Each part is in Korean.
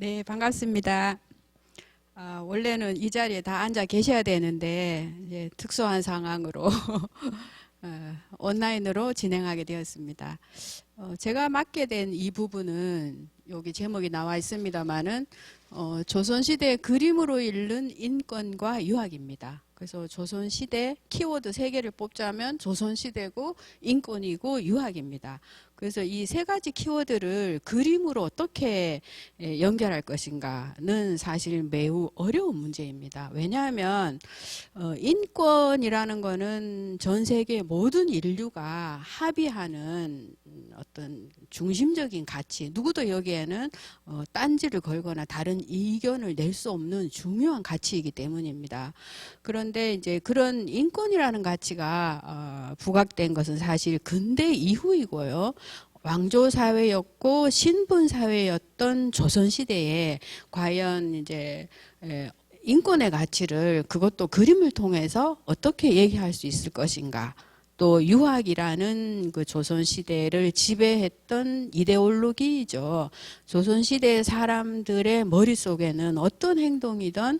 네, 반갑습니다. 원래는 이 자리에 다 앉아 계셔야 되는데 이제 특수한 상황으로 온라인으로 진행하게 되었습니다. 제가 맡게 된 이 부분은 여기 제목이 나와 있습니다만은 조선시대 그림으로 읽는 인권과 유학입니다. 그래서 조선시대 키워드 3개를 뽑자면 조선시대고 인권이고 유학입니다. 그래서 이 3가지 키워드를 그림으로 어떻게 연결할 것인가는 사실 매우 어려운 문제입니다. 왜냐하면 인권이라는 거는 전 세계 모든 인류가 합의하는 어떤 중심적인 가치, 누구도 여기에는 딴지를 걸거나 다른 이견을 낼 수 없는 중요한 가치이기 때문입니다. 그런데 이제 그런 인권이라는 가치가 부각된 것은 사실 근대 이후이고요. 왕조 사회였고 신분 사회였던 조선 시대에 과연 이제 인권의 가치를 그것도 그림을 통해서 어떻게 얘기할 수 있을 것인가? 또 유학이라는 그 조선시대를 지배했던 이데올로기이죠. 조선시대 사람들의 머릿속에는 어떤 행동이든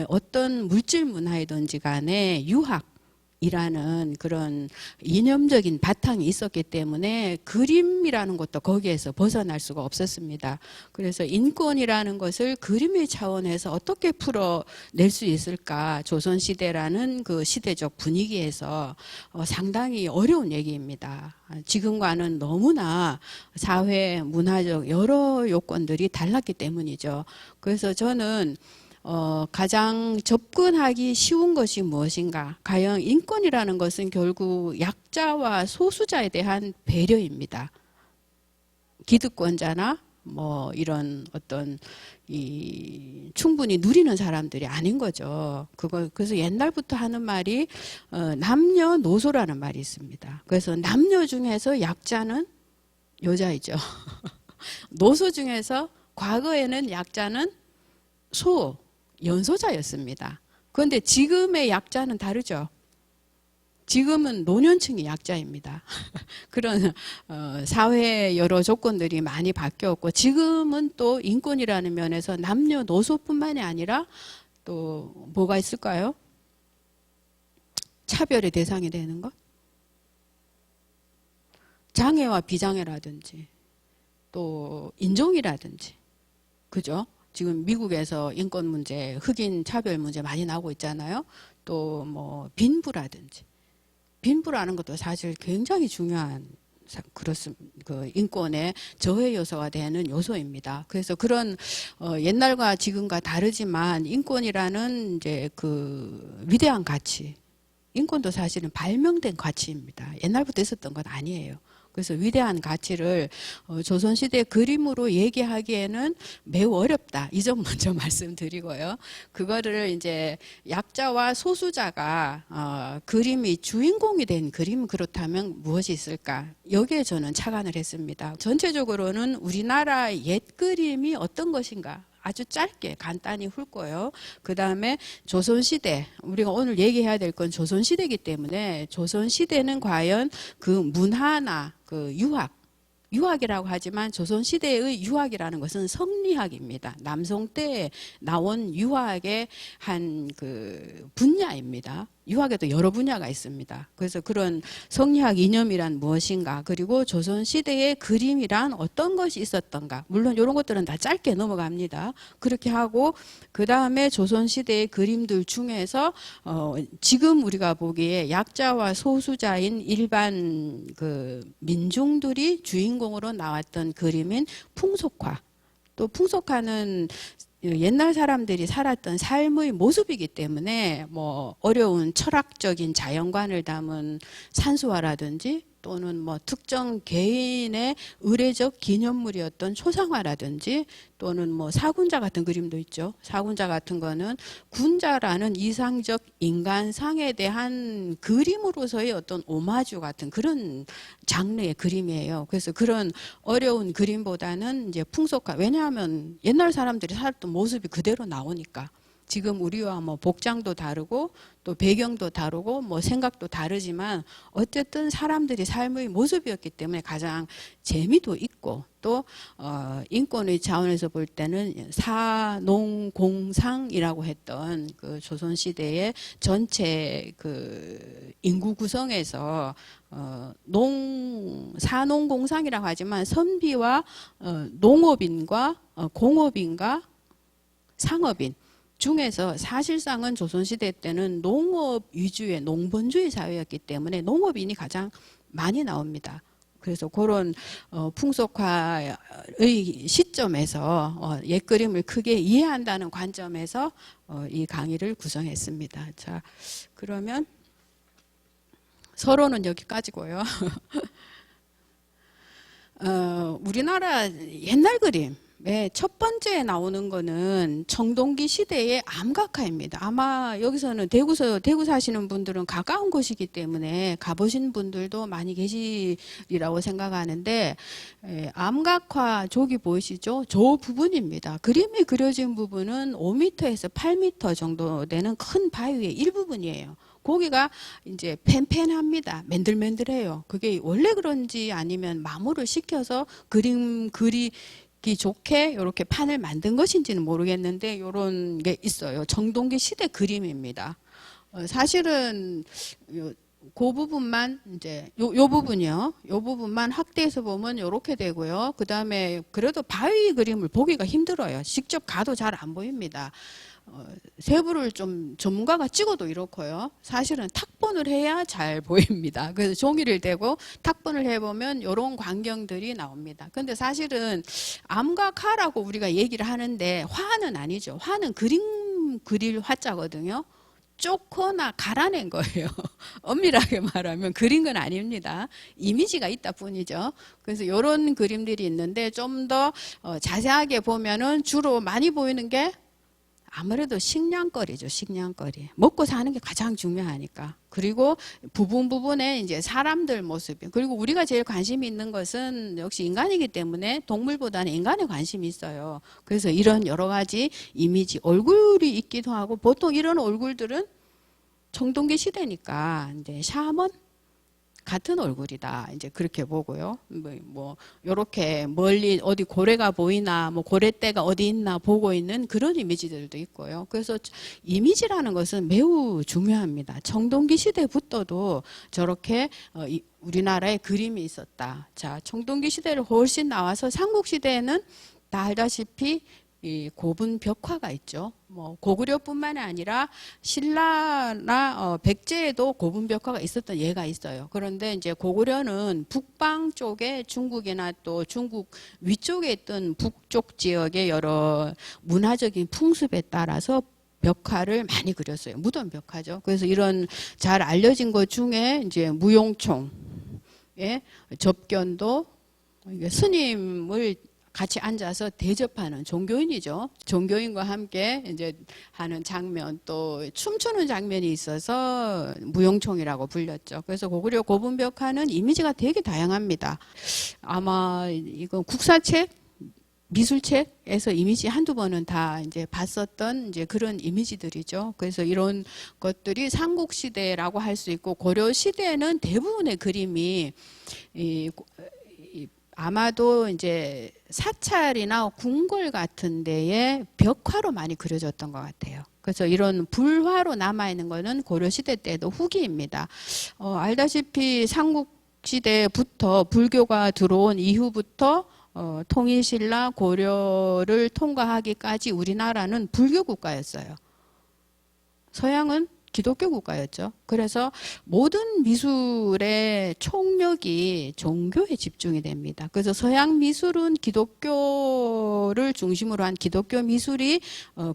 어떤 물질 문화이든지 간에 유학이라는 그런 이념적인 바탕이 있었기 때문에 그림이라는 것도 거기에서 벗어날 수가 없었습니다. 그래서 인권이라는 것을 그림의 차원에서 어떻게 풀어낼 수 있을까? 조선시대라는 그 시대적 분위기에서 상당히 어려운 얘기입니다. 지금과는 너무나 사회, 문화적 여러 요건들이 달랐기 때문이죠. 그래서 저는 가장 접근하기 쉬운 것이 무엇인가? 과연 인권이라는 것은 결국 약자와 소수자에 대한 배려입니다. 기득권자나 뭐 이런 어떤 충분히 누리는 사람들이 아닌 거죠. 그래서 옛날부터 하는 말이 남녀노소라는 말이 있습니다. 그래서 남녀 중에서 약자는 여자이죠. 노소 중에서 과거에는 약자는 연소자였습니다. 그런데 지금의 약자는 다르죠. 지금은 노년층이 약자입니다. 그런 사회 여러 조건들이 많이 바뀌었고 지금은 또 인권이라는 면에서 남녀노소뿐만이 아니라 또 뭐가 있을까요? 차별의 대상이 되는 것? 장애와 비장애라든지 또 인종이라든지 그죠? 지금 미국에서 인권 문제, 흑인 차별 문제 많이 나오고 있잖아요. 또 뭐 빈부라든지 빈부라는 것도 사실 굉장히 중요한 그 인권의 저해 요소가 되는 요소입니다. 그래서 그런 옛날과 지금과 다르지만 인권이라는 이제 그 위대한 가치, 인권도 사실은 발명된 가치입니다. 옛날부터 있었던 건 아니에요. 그래서 위대한 가치를 조선시대 그림으로 얘기하기에는 매우 어렵다. 이 점 먼저 말씀드리고요. 그거를 이제 약자와 소수자가 그림이 주인공이 된 그림 그렇다면 무엇이 있을까? 여기에 저는 착안을 했습니다. 전체적으로는 우리나라 옛 그림이 어떤 것인가? 아주 짧게 간단히 훑고요. 그 다음에 조선시대, 우리가 오늘 얘기해야 될 건 조선시대이기 때문에 조선시대는 과연 그 문화나 그 유학이라고 하지만 조선시대의 유학이라는 것은 성리학입니다. 남송 때에 나온 유학의 한 그 분야입니다. 유학에도 여러 분야가 있습니다. 그래서 그런 성리학 이념이란 무엇인가, 그리고 조선시대의 그림이란 어떤 것이 있었던가, 물론 이런 것들은 다 짧게 넘어갑니다. 그렇게 하고 그 다음에 조선시대의 그림들 중에서 지금 우리가 보기에 약자와 소수자인 일반 그 민중들이 주인공으로 나왔던 그림인 풍속화, 또 풍속화는 옛날 사람들이 살았던 삶의 모습이기 때문에 뭐 어려운 철학적인 자연관을 담은 산수화라든지 또는 뭐 특정 개인의 의례적 기념물이었던 초상화라든지 또는 뭐 사군자 같은 그림도 있죠. 사군자 같은 거는 군자라는 이상적 인간상에 대한 그림으로서의 어떤 오마주 같은 그런 장르의 그림이에요. 그래서 그런 어려운 그림보다는 이제 풍속화, 왜냐하면 옛날 사람들이 살았던 모습이 그대로 나오니까 지금 우리와 뭐 복장도 다르고 또 배경도 다르고 뭐 생각도 다르지만 어쨌든 사람들이 삶의 모습이었기 때문에 가장 재미도 있고 또 인권의 차원에서 볼 때는 사농공상이라고 했던 그 조선시대의 전체 그 인구 구성에서 사농공상이라고 하지만 선비와 농업인과 공업인과 상업인 중에서 사실상은 조선시대 때는 농업 위주의 농번주의 사회였기 때문에 농업인이 가장 많이 나옵니다. 그래서 그런 풍속화의 시점에서 옛그림을 크게 이해한다는 관점에서 이 강의를 구성했습니다. 자, 그러면 서론은 여기까지고요. 우리나라 옛날 그림 첫 번째 나오는 거는 청동기 시대의 암각화입니다. 아마 여기서는 대구 사시는 분들은 가까운 곳이기 때문에 가보신 분들도 많이 계시리라고 생각하는데 암각화 저기 보이시죠? 저 부분입니다. 그림이 그려진 부분은 5m에서 8m 정도 되는 큰 바위의 일부분이에요. 고기가 이제 팬팬합니다. 맨들맨들해요. 그게 원래 그런지 아니면 마모를 시켜서 그리기 좋게 이렇게 판을 만든 것인지는 모르겠는데 이런 게 있어요. 청동기 시대 그림입니다. 사실은 그 부분만 이제 요 부분이요. 요 부분만 확대해서 보면 이렇게 되고요. 그 다음에 그래도 바위 그림을 보기가 힘들어요. 직접 가도 잘 안 보입니다. 세부를 좀 전문가가 찍어도 이렇고요. 사실은 탁본을 해야 잘 보입니다. 그래서 종이를 대고 탁본을 해보면 이런 광경들이 나옵니다. 근데 사실은 암각화라고 우리가 얘기를 하는데 화는 아니죠. 화는 그림 그릴 화자거든요. 쪼거나 갈아낸 거예요. 엄밀하게 말하면 그린 건 아닙니다. 이미지가 있다 뿐이죠. 그래서 이런 그림들이 있는데 좀 더 자세하게 보면은 주로 많이 보이는 게 아무래도 식량거리죠. 식량거리. 먹고 사는 게 가장 중요하니까. 그리고 부분에 이제 사람들 모습이. 그리고 우리가 제일 관심이 있는 것은 역시 인간이기 때문에 동물보다는 인간에 관심이 있어요. 그래서 이런 여러 가지 이미지, 얼굴이 있기도 하고 보통 이런 얼굴들은 청동기 시대니까 이제 샤먼 같은 얼굴이다. 이제 그렇게 보고요. 뭐 요렇게 멀리 어디 고래가 보이나 뭐 고래떼가 어디 있나 보고 있는 그런 이미지들도 있고요. 그래서 이미지라는 것은 매우 중요합니다. 청동기 시대부터도 저렇게 우리나라에 그림이 있었다. 자, 청동기 시대를 훨씬 나와서 삼국 시대에는 다 알다시피 이 고분 벽화가 있죠. 뭐 고구려뿐만 아니라 신라나 백제에도 고분 벽화가 있었던 예가 있어요. 그런데 이제 고구려는 북방 쪽에 중국이나 또 중국 위쪽에 있던 북쪽 지역의 여러 문화적인 풍습에 따라서 벽화를 많이 그렸어요. 무덤 벽화죠. 그래서 이런 잘 알려진 것 중에 이제 무용총, 접견도 스님을 같이 앉아서 대접하는 종교인이죠. 종교인과 함께 이제 하는 장면, 또 춤추는 장면이 있어서 무용총이라고 불렸죠. 그래서 고구려 고분벽화는 이미지가 되게 다양합니다. 아마 이건 국사책, 미술책에서 이미지 한두 번은 다 이제 봤었던 이제 그런 이미지들이죠. 그래서 이런 것들이 삼국시대라고 할 수 있고, 고려시대는 대부분의 그림이 아마도 이제 사찰이나 궁궐 같은 데에 벽화로 많이 그려졌던 것 같아요. 그래서 이런 불화로 남아있는 거는 고려시대 때도 후기입니다. 알다시피 삼국시대부터 불교가 들어온 이후부터 통일신라 고려를 통과하기까지 우리나라는 불교 국가였어요. 서양은 기독교 국가였죠. 그래서 모든 미술의 총력이 종교에 집중이 됩니다. 그래서 서양 미술은 기독교를 중심으로 한 기독교 미술이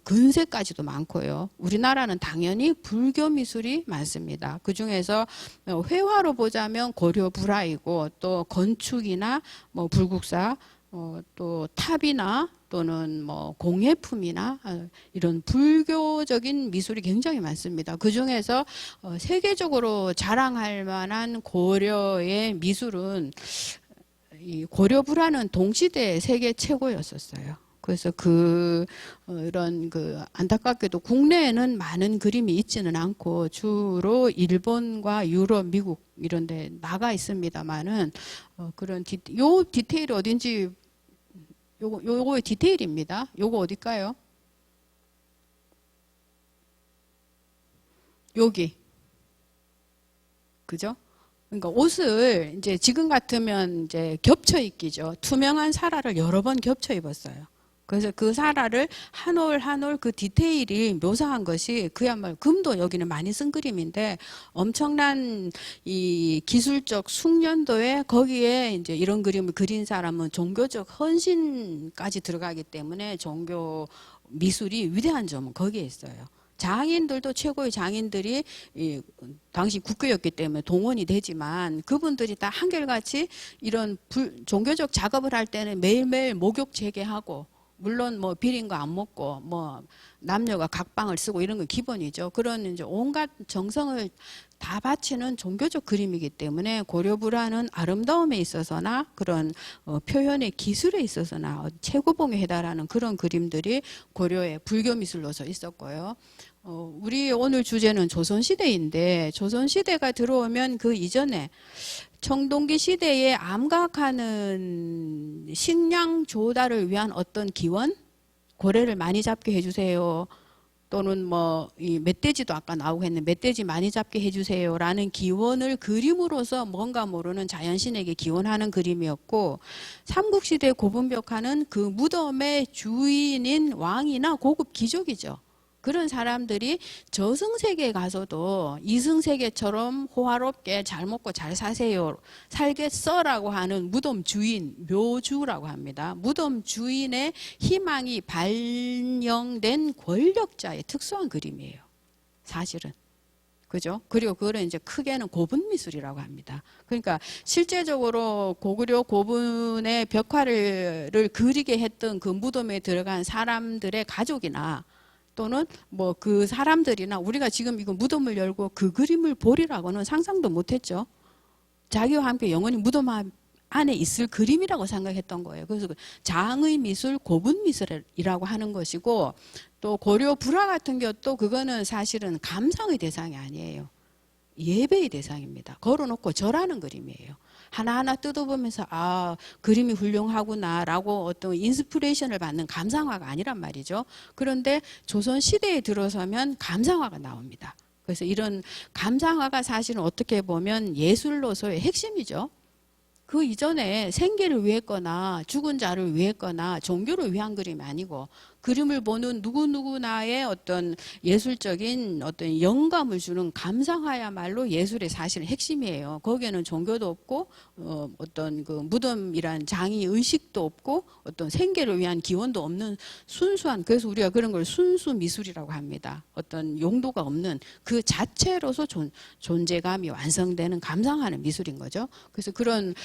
근세까지도 많고요. 우리나라는 당연히 불교 미술이 많습니다. 그 중에서 회화로 보자면 고려 불화이고, 또 건축이나 뭐 불국사, 또 탑이나 또는 뭐 공예품이나 이런 불교적인 미술이 굉장히 많습니다. 그 중에서 세계적으로 자랑할 만한 고려의 미술은 이 고려 불화는 동시대 세계 최고였었어요. 그래서 이런 안타깝게도 국내에는 많은 그림이 있지는 않고 주로 일본과 유럽, 미국 이런 데 나가 있습니다만은 그런 요 디테일이 어딘지 요거의 디테일입니다. 요거 어딜까요? 여기. 그죠? 그러니까 옷을 이제 지금 같으면 이제 겹쳐 입기죠. 투명한 사라를 여러 번 겹쳐 입었어요. 그래서 그 사라를 한 올 한 올 그 디테일이 묘사한 것이 그야말로 금도 여기는 많이 쓴 그림인데 엄청난 이 기술적 숙련도에 거기에 이제 이런 그림을 그린 사람은 종교적 헌신까지 들어가기 때문에 종교 미술이 위대한 점은 거기에 있어요. 장인들도 최고의 장인들이 당시 국교였기 때문에 동원이 되지만 그분들이 다 한결같이 이런 종교적 작업을 할 때는 매일매일 목욕 재개하고 물론 뭐 비린 거 안 먹고 뭐 남녀가 각방을 쓰고 이런 건 기본이죠. 그런 이제 온갖 정성을 다 바치는 종교적 그림이기 때문에 고려불화는 아름다움에 있어서나 그런 표현의 기술에 있어서나 최고봉에 해달하는 그런 그림들이 고려의 불교 미술로서 있었고요. 우리 오늘 주제는 조선시대인데 조선시대가 들어오면 그 이전에 청동기 시대에 암각하는 식량 조달을 위한 어떤 기원? 고래를 많이 잡게 해주세요. 또는 뭐 이 멧돼지도 아까 나오고 했는데 멧돼지 많이 잡게 해주세요라는 기원을 그림으로서 뭔가 모르는 자연신에게 기원하는 그림이었고 삼국시대 고분벽화는 그 무덤의 주인인 왕이나 고급 귀족이죠. 그런 사람들이 저승세계에 가서도 이승세계처럼 호화롭게 잘 먹고 잘 사세요. 살겠어라고 하는 무덤 주인, 묘주라고 합니다. 무덤 주인의 희망이 반영된 권력자의 특수한 그림이에요. 사실은. 그죠? 그리고 그거는 이제 크게는 고분미술이라고 합니다. 그러니까 실제적으로 고구려 고분의 벽화를 그리게 했던 그 무덤에 들어간 사람들의 가족이나 또는 뭐 그 사람들이나 우리가 지금 이거 무덤을 열고 그 그림을 보리라고는 상상도 못했죠. 자기와 함께 영원히 무덤 안에 있을 그림이라고 생각했던 거예요. 그래서 장의 미술, 고분 미술이라고 하는 것이고 또 고려 불화 같은 것도 그거는 사실은 감상의 대상이 아니에요. 예배의 대상입니다. 걸어놓고 절하는 그림이에요. 하나하나 뜯어보면서 아 그림이 훌륭하구나라고 어떤 인스피레이션을 받는 감상화가 아니란 말이죠. 그런데 조선시대에 들어서면 감상화가 나옵니다. 그래서 이런 감상화가 사실은 어떻게 보면 예술로서의 핵심이죠. 그 이전에 생계를 위했거나 죽은 자를 위했거나 종교를 위한 그림이 아니고 그림을 보는 누구누구나의 어떤 예술적인 어떤 영감을 주는 감상화야말로 예술의 사실은 핵심이에요. 거기에는 종교도 없고 어떤 그 무덤이란 장이 의식도 없고 어떤 생계를 위한 기원도 없는 순수한 그래서 우리가 그런 걸 순수 미술이라고 합니다. 어떤 용도가 없는 그 자체로서 존재감이 완성되는 감상하는 미술인 거죠. 그래서 그런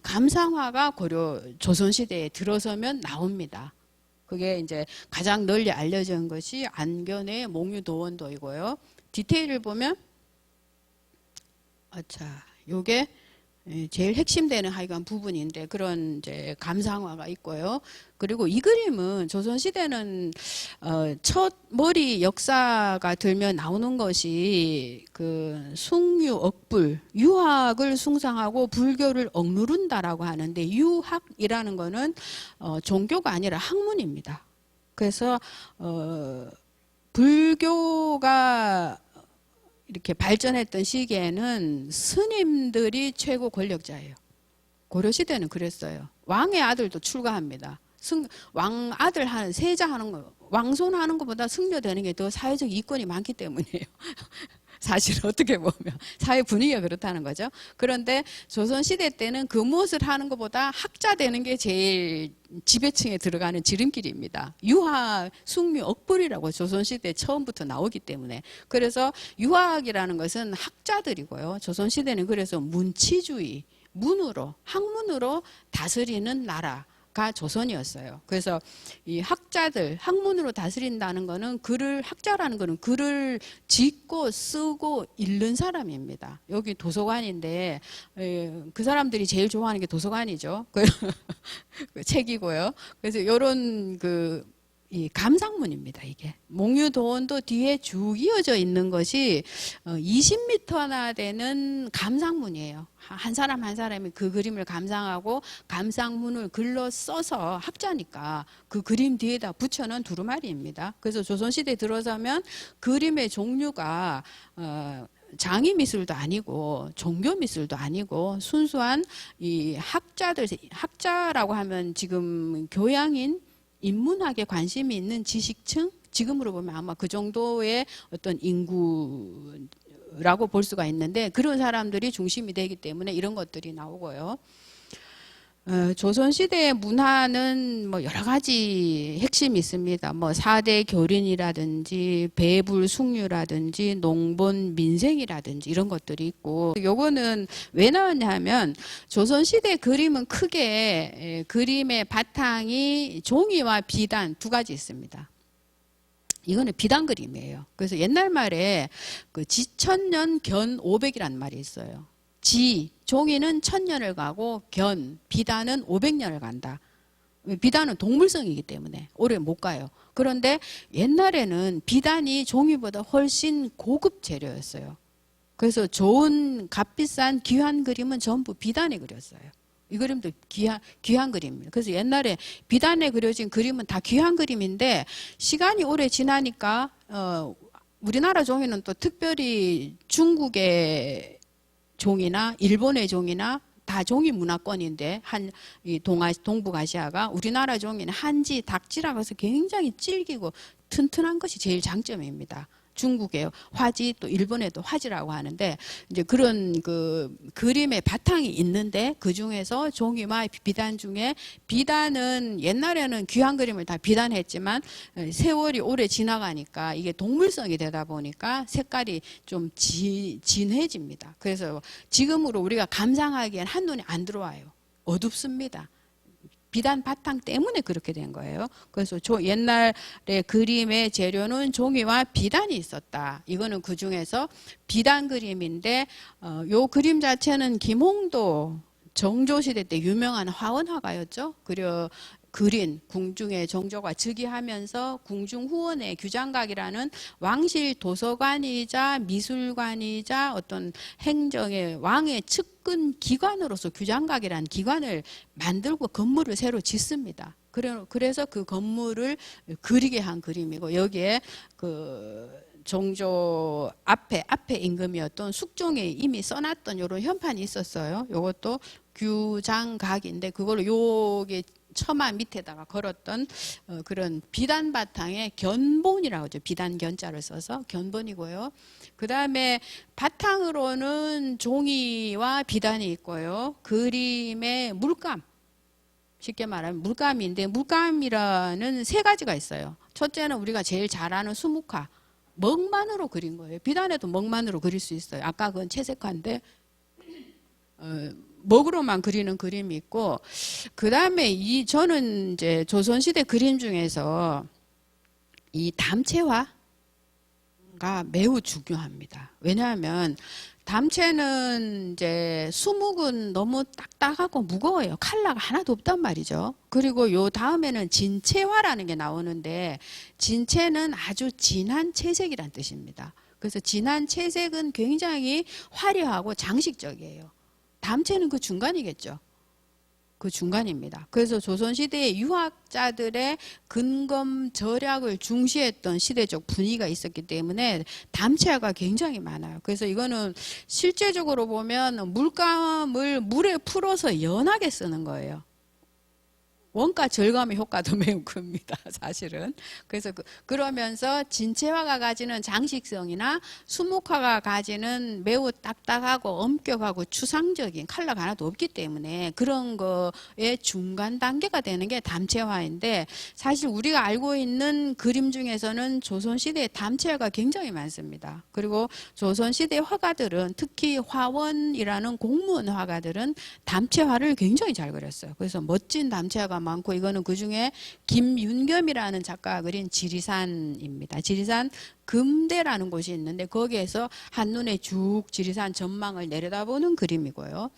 감상화가 고려 조선시대에 들어서면 나옵니다. 그게 이제 가장 널리 알려진 것이 안견의 몽유도원도이고요. 디테일을 보면 요게 제일 핵심되는 하여간 부분인데 그런 이제 감상화가 있고요. 그리고 이 그림은 조선시대는 첫 머리 역사가 들면 나오는 것이 그 숭유 억불 유학을 숭상하고 불교를 억누른다라고 하는데 유학이라는 거는 종교가 아니라 학문입니다. 그래서 불교가 이렇게 발전했던 시기에는 스님들이 최고 권력자예요. 고려시대는 그랬어요. 왕의 아들도 출가합니다. 왕 아들 하는 세자 하는 거 왕손 하는 것보다 승려되는 게 더 사회적 이권이 많기 때문이에요. 사실 어떻게 보면 사회 분위기가 그렇다는 거죠. 그런데 조선시대 때는 그 무엇을 하는 것보다 학자 되는 게 제일 지배층에 들어가는 지름길입니다. 유학, 숭유, 억불이라고 조선시대 처음부터 나오기 때문에 그래서 유학이라는 것은 학자들이고요. 조선시대는 그래서 문치주의, 문으로 학문으로 다스리는 나라 가 조선이었어요. 그래서 이 학자들, 학문으로 다스린다는 거는 학자라는 거는 글을 짓고 쓰고 읽는 사람입니다. 여기 도서관인데 그 사람들이 제일 좋아하는 게 도서관이죠. 그 책이고요. 그래서 이런 이 감상문입니다. 이게 몽유도원도 뒤에 쭉 이어져 있는 것이 20m나 되는 감상문이에요. 한 사람 한 사람이 그 그림을 감상하고 감상문을 글로 써서 학자니까 그 그림 뒤에다 붙여놓은 두루마리입니다. 그래서 조선시대에 들어서면 그림의 종류가 장의미술도 아니고 종교미술도 아니고 순수한 이 학자라고 하면 지금 교양인 인문학에 관심이 있는 지식층, 지금으로 보면 아마 그 정도의 어떤 인구라고 볼 수가 있는데 그런 사람들이 중심이 되기 때문에 이런 것들이 나오고요. 조선시대의 문화는 뭐 여러 가지 핵심이 있습니다. 뭐 4대 교린이라든지 배불숙류라든지 농본 민생이라든지 이런 것들이 있고, 요거는 왜 나왔냐 하면 조선시대 그림은 크게 그림의 바탕이 종이와 비단 두 가지 있습니다. 이거는 비단 그림이에요. 그래서 옛날 말에 그 지천년 견 500이라는 말이 있어요. 종이는 1000년을 가고 비단은 500년을 간다. 비단은 동물성이기 때문에 오래 못 가요. 그런데 옛날에는 비단이 종이보다 훨씬 고급 재료였어요. 그래서 좋은 값비싼 귀한 그림은 전부 비단에 그렸어요. 이 그림도 귀한 그림입니다. 그래서 옛날에 비단에 그려진 그림은 다 귀한 그림인데 시간이 오래 지나니까 우리나라 종이는 또 특별히 중국의 종이나 일본의 종이나 다 종이 문화권인데 동북아시아가 우리나라 종이는 한지, 닭지라고 해서 굉장히 질기고 튼튼한 것이 제일 장점입니다. 중국의 화지 또 일본에도 화지라고 하는데 이제 그런 그 그림의 바탕이 있는데 그 중에서 종이와 비단 중에 비단은 옛날에는 귀한 그림을 다 비단했지만 세월이 오래 지나가니까 이게 동물성이 되다 보니까 색깔이 좀 진해집니다. 그래서 지금으로 우리가 감상하기엔 한눈에 안 들어와요. 어둡습니다. 비단 바탕 때문에 그렇게 된 거예요. 그래서 옛날의 그림의 재료는 종이와 비단이 있었다. 이거는 그 중에서 비단 그림인데 요 그림 자체는 김홍도 정조시대 때 유명한 화원화가였죠. 그린 궁중의 정조가 즉위하면서 궁중후원의 규장각이라는 왕실 도서관이자 미술관이자 어떤 행정의 왕의 측근 기관으로서 규장각이라는 기관을 만들고 건물을 새로 짓습니다. 그래서 그 건물을 그리게 한 그림이고 여기에 그 정조 앞에 임금이었던 숙종이 이미 써놨던 이런 현판이 있었어요. 이것도 규장각인데 그걸로 요게 처마 밑에다가 걸었던 그런 비단 바탕의 견본이라고 하죠. 비단 견자를 써서 견본이고요. 그 다음에 바탕으로는 종이와 비단이 있고요. 그림의 물감, 쉽게 말하면 물감인데 물감이라는 세 가지가 있어요. 첫째는 우리가 제일 잘 아는 수묵화, 먹만으로 그린 거예요. 비단에도 먹만으로 그릴 수 있어요. 아까 그건 채색화인데 먹으로만 그리는 그림이 있고, 그 다음에 저는 이제 조선시대 그림 중에서 이 담채화가 매우 중요합니다. 왜냐하면 담채는 이제 수묵은 너무 딱딱하고 무거워요. 컬러가 하나도 없단 말이죠. 그리고 요 다음에는 진채화라는 게 나오는데 진채는 아주 진한 채색이란 뜻입니다. 그래서 진한 채색은 굉장히 화려하고 장식적이에요. 담채는 그 중간이겠죠. 그 중간입니다. 그래서 조선시대의 유학자들의 근검 절약을 중시했던 시대적 분위기가 있었기 때문에 담채화가 굉장히 많아요. 그래서 이거는 실제적으로 보면 물감을 물에 풀어서 연하게 쓰는 거예요. 원가 절감의 효과도 매우 큽니다. 사실은. 그래서 그러면서 진채화가 가지는 장식성이나 수묵화가 가지는 매우 딱딱하고 엄격하고 추상적인 컬러가 하나도 없기 때문에 그런 거의 중간 단계가 되는 게 담채화인데 사실 우리가 알고 있는 그림 중에서는 조선시대의 담채화가 굉장히 많습니다. 그리고 조선시대 화가들은 특히 화원이라는 공무원 화가들은 담채화를 굉장히 잘 그렸어요. 그래서 멋진 담채화가 많고 이거는 그중에 김윤겸이라는 작가가 그린 지리산입니다. 지리산 금대라는 곳이 있는데 거기에서 한눈에 쭉 지리산 전망을 내려다보는 그림이고요.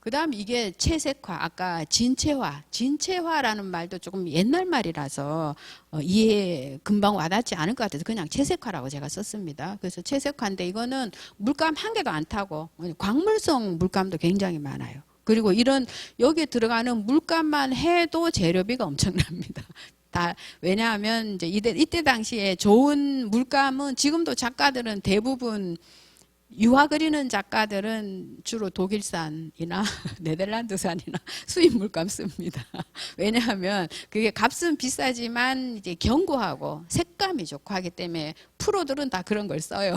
그 다음 이게 채색화, 아까 진채화라는 말도 조금 옛날 말이라서 이해 금방 와닿지 않을 것 같아서 그냥 채색화라고 제가 썼습니다. 그래서 채색화인데 이거는 물감 한 개도 안 타고 광물성 물감도 굉장히 많아요. 그리고 이런 여기에 들어가는 물감만 해도 재료비가 엄청납니다. 다 왜냐하면 이제 이때 당시에 좋은 물감은 지금도 작가들은 대부분 유화 그리는 작가들은 주로 독일산이나 네덜란드산이나 수입 물감 씁니다. 왜냐하면 그게 값은 비싸지만 이제 견고하고 색감이 좋고 하기 때문에 프로들은 다 그런 걸 써요.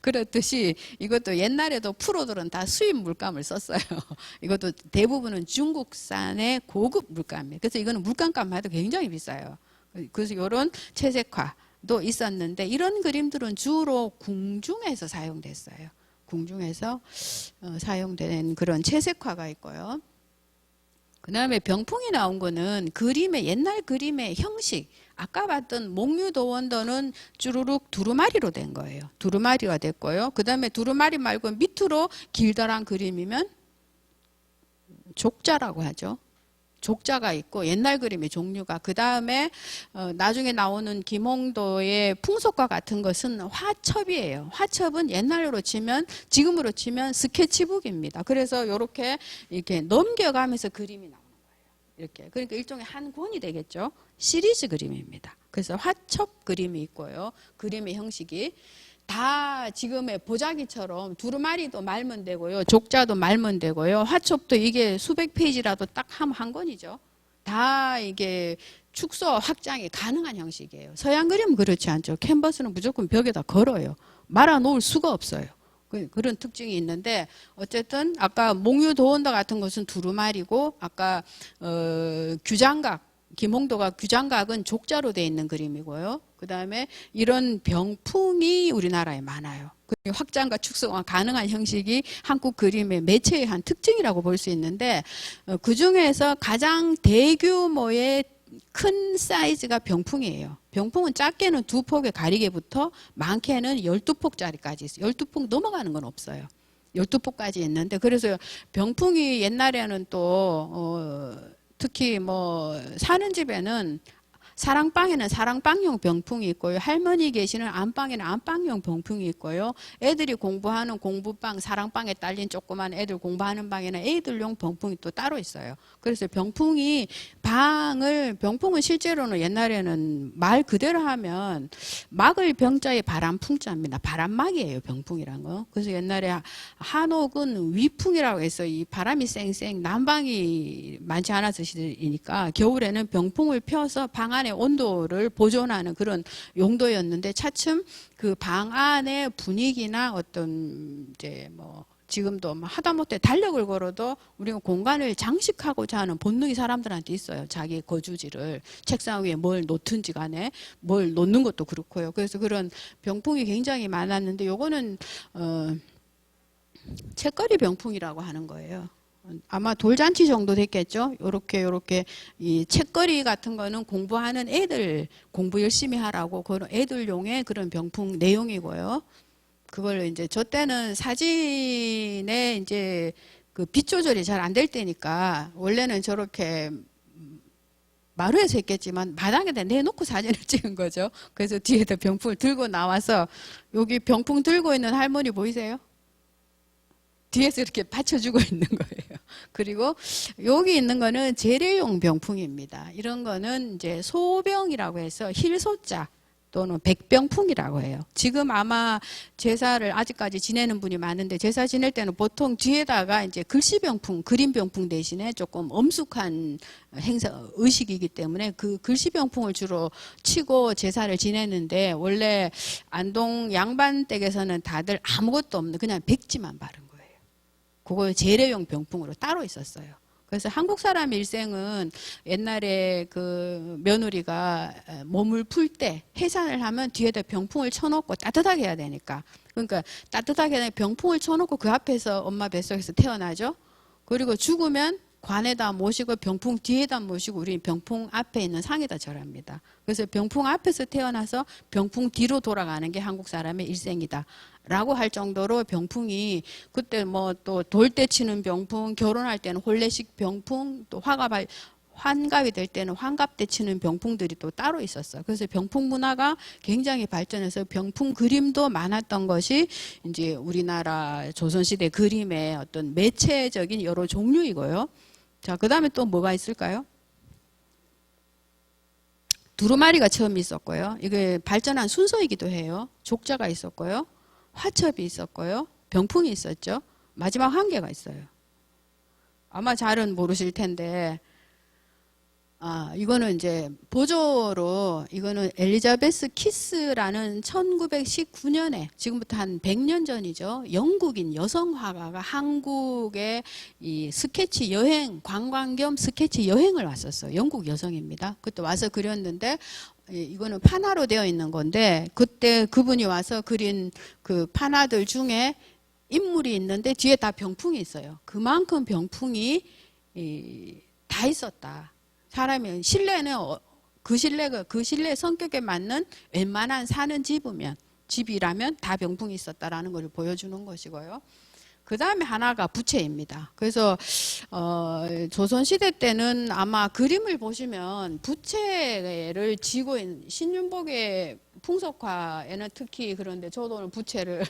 그렇듯이 이것도 옛날에도 프로들은 다 수입 물감을 썼어요. 이것도 대부분은 중국산의 고급 물감이에요. 그래서 이거는 물감값만 해도 굉장히 비싸요. 그래서 이런 채색화 도 있었는데 이런 그림들은 주로 궁중에서 사용됐어요. 궁중에서 사용된 그런 채색화가 있고요. 그 다음에 병풍이 나온 거는 그림의 옛날 그림의 형식 아까 봤던 목류도원도는 쭈루룩 두루마리로 된 거예요. 두루마리가 됐고요. 그 다음에 두루마리 말고 밑으로 길다란 그림이면 족자라고 하죠. 족자가 있고 옛날 그림의 종류가 그 다음에 나중에 나오는 김홍도의 풍속과 같은 것은 화첩이에요. 화첩은 옛날로 치면 지금으로 치면 스케치북입니다. 그래서 이렇게 넘겨가면서 그림이 나오는 거예요. 이렇게 그러니까 일종의 한 권이 되겠죠. 시리즈 그림입니다. 그래서 화첩 그림이 있고요. 그림의 형식이 다 지금의 보자기처럼 두루마리도 말면 되고요. 족자도 말면 되고요. 화첩도 이게 수백 페이지라도 딱 한 권이죠. 다 이게 축소 확장이 가능한 형식이에요. 서양 그림은 그렇지 않죠. 캔버스는 무조건 벽에다 걸어요. 말아 놓을 수가 없어요. 그런 특징이 있는데 어쨌든 아까 목류도원도 같은 것은 두루마리고 아까 규장각 김홍도가 규장각은 족자로 되어 있는 그림이고요. 그 다음에 이런 병풍이 우리나라에 많아요. 확장과 축소가 가능한 형식이 한국 그림의 매체의 한 특징이라고 볼 수 있는데 그 중에서 가장 대규모의 큰 사이즈가 병풍이에요. 병풍은 작게는 2폭의 가리개부터 많게는 12폭짜리까지 있어요. 12폭 넘어가는 건 없어요. 12폭까지 있는데 그래서 병풍이 옛날에는 또 특히 뭐 사는 집에는 사랑방에는 사랑방용 병풍이 있고요. 할머니 계시는 안방에는 안방용 병풍이 있고요. 애들이 공부하는 공부방, 사랑방에 딸린 조그만 애들 공부하는 방에는 애들용 병풍이 또 따로 있어요. 그래서 병풍은 실제로는 옛날에는 말 그대로 하면 막을 병자의 바람풍자입니다. 바람막이에요, 병풍이란 거. 그래서 옛날에 한옥은 위풍이라고 해서 이 바람이 쌩쌩 난방이 많지 않았을 시대이니까 겨울에는 병풍을 펴서 방 안에 온도를 보존하는 그런 용도였는데 차츰 그 방 안의 분위기나 어떤 이제 뭐 지금도 하다못해 달력을 걸어도 우리가 공간을 장식하고자 하는 본능이 사람들한테 있어요. 자기 거주지를 책상 위에 뭘 놓든지 간에 뭘 놓는 것도 그렇고요. 그래서 그런 병풍이 굉장히 많았는데 요거는 책거리 병풍이라고 하는 거예요. 아마 돌잔치 정도 됐겠죠. 요렇게 이 책거리 같은 거는 공부하는 애들 공부 열심히 하라고 그런 애들용의 그런 병풍 내용이고요. 그걸 이제 저 때는 사진에 이제 그 빛 조절이 잘 안 될 때니까 원래는 저렇게 마루에서 했겠지만 마당에다 내놓고 사진을 찍은 거죠. 그래서 뒤에다 병풍을 들고 나와서 여기 병풍 들고 있는 할머니 보이세요? 뒤에서 이렇게 받쳐주고 있는 거예요. 그리고 여기 있는 거는 재래용 병풍입니다. 이런 거는 이제 소병이라고 해서 힐소자 또는 백병풍이라고 해요. 지금 아마 제사를 아직까지 지내는 분이 많은데 제사 지낼 때는 보통 뒤에다가 이제 글씨병풍, 그림병풍 대신에 조금 엄숙한 행사 의식이기 때문에 그 글씨병풍을 주로 치고 제사를 지내는데 원래 안동 양반댁에서는 다들 아무것도 없는 그냥 백지만 바른 거예요. 그거 재래용 병풍으로 따로 있었어요. 그래서 한국 사람 일생은 옛날에 그 며느리가 몸을 풀 때 해산을 하면 뒤에다 병풍을 쳐놓고 따뜻하게 해야 되니까 그러니까 따뜻하게 병풍을 쳐놓고 그 앞에서 엄마 뱃속에서 태어나죠. 그리고 죽으면 관에다 모시고 병풍 뒤에다 모시고 우리 병풍 앞에 있는 상에다 절합니다. 그래서 병풍 앞에서 태어나서 병풍 뒤로 돌아가는 게 한국 사람의 일생이다 라고 할 정도로 병풍이 그때 뭐 또 돌 때 치는 병풍, 결혼할 때는 혼례식 병풍, 또 환갑이 될 때는 환갑 때 치는 병풍들이 또 따로 있었어요. 그래서 병풍 문화가 굉장히 발전해서 병풍 그림도 많았던 것이 이제 우리나라 조선시대 그림의 어떤 매체적인 여러 종류이고요. 자, 그 다음에 또 뭐가 있을까요? 두루마리가 처음 있었고요. 이게 발전한 순서이기도 해요. 족자가 있었고요. 화첩이 있었고요. 병풍이 있었죠. 마지막 한 개가 있어요. 아마 잘은 모르실 텐데 이거는 이제 보조로 이거는 엘리자베스 키스라는 1919년에 지금부터 한 100년 전이죠. 영국인 여성 화가가 한국에 이 스케치 여행 관광 겸 스케치 여행을 왔었어요. 영국 여성입니다. 그때 와서 그렸는데 이거는 판화로 되어 있는 건데 그때 그분이 와서 그린 그 판화들 중에 인물이 있는데 뒤에 다 병풍이 있어요. 그만큼 병풍이 다 있었다. 사람이 신뢰는 그 신뢰 성격에 맞는 웬만한 사는 집이라면 다 병풍이 있었다라는 것을 보여주는 것이고요. 그 다음에 하나가 부채입니다. 그래서 조선시대 때는 아마 그림을 보시면 부채를 쥐고 있는 신윤복의 풍속화에는 특히 그런데 저도 오늘 부채를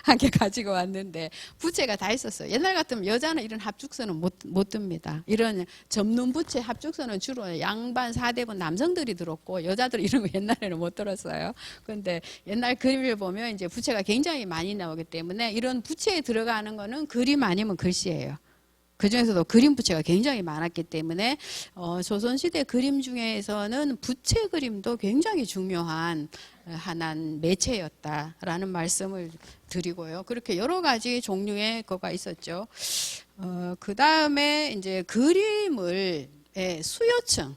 한 개 가지고 왔는데 부채가 다 있었어요. 옛날 같으면 여자는 이런 합죽선은 못 듭니다. 이런 접는 부채 합죽선은 주로 양반 사대분 남성들이 들었고 여자들 이런 거 옛날에는 못 들었어요. 그런데 옛날 그림을 보면 이제 부채가 굉장히 많이 나오기 때문에 이런 부채에 들어가는 거는 그림 아니면 글씨예요. 그 중에서도 그림 부채가 굉장히 많았기 때문에 조선시대 그림 중에서는 부채 그림도 굉장히 중요한 하나의 매체였다라는 말씀을 드리고요. 그렇게 여러 가지 종류의 거가 있었죠. 그 다음에 이제 그림을 수요층,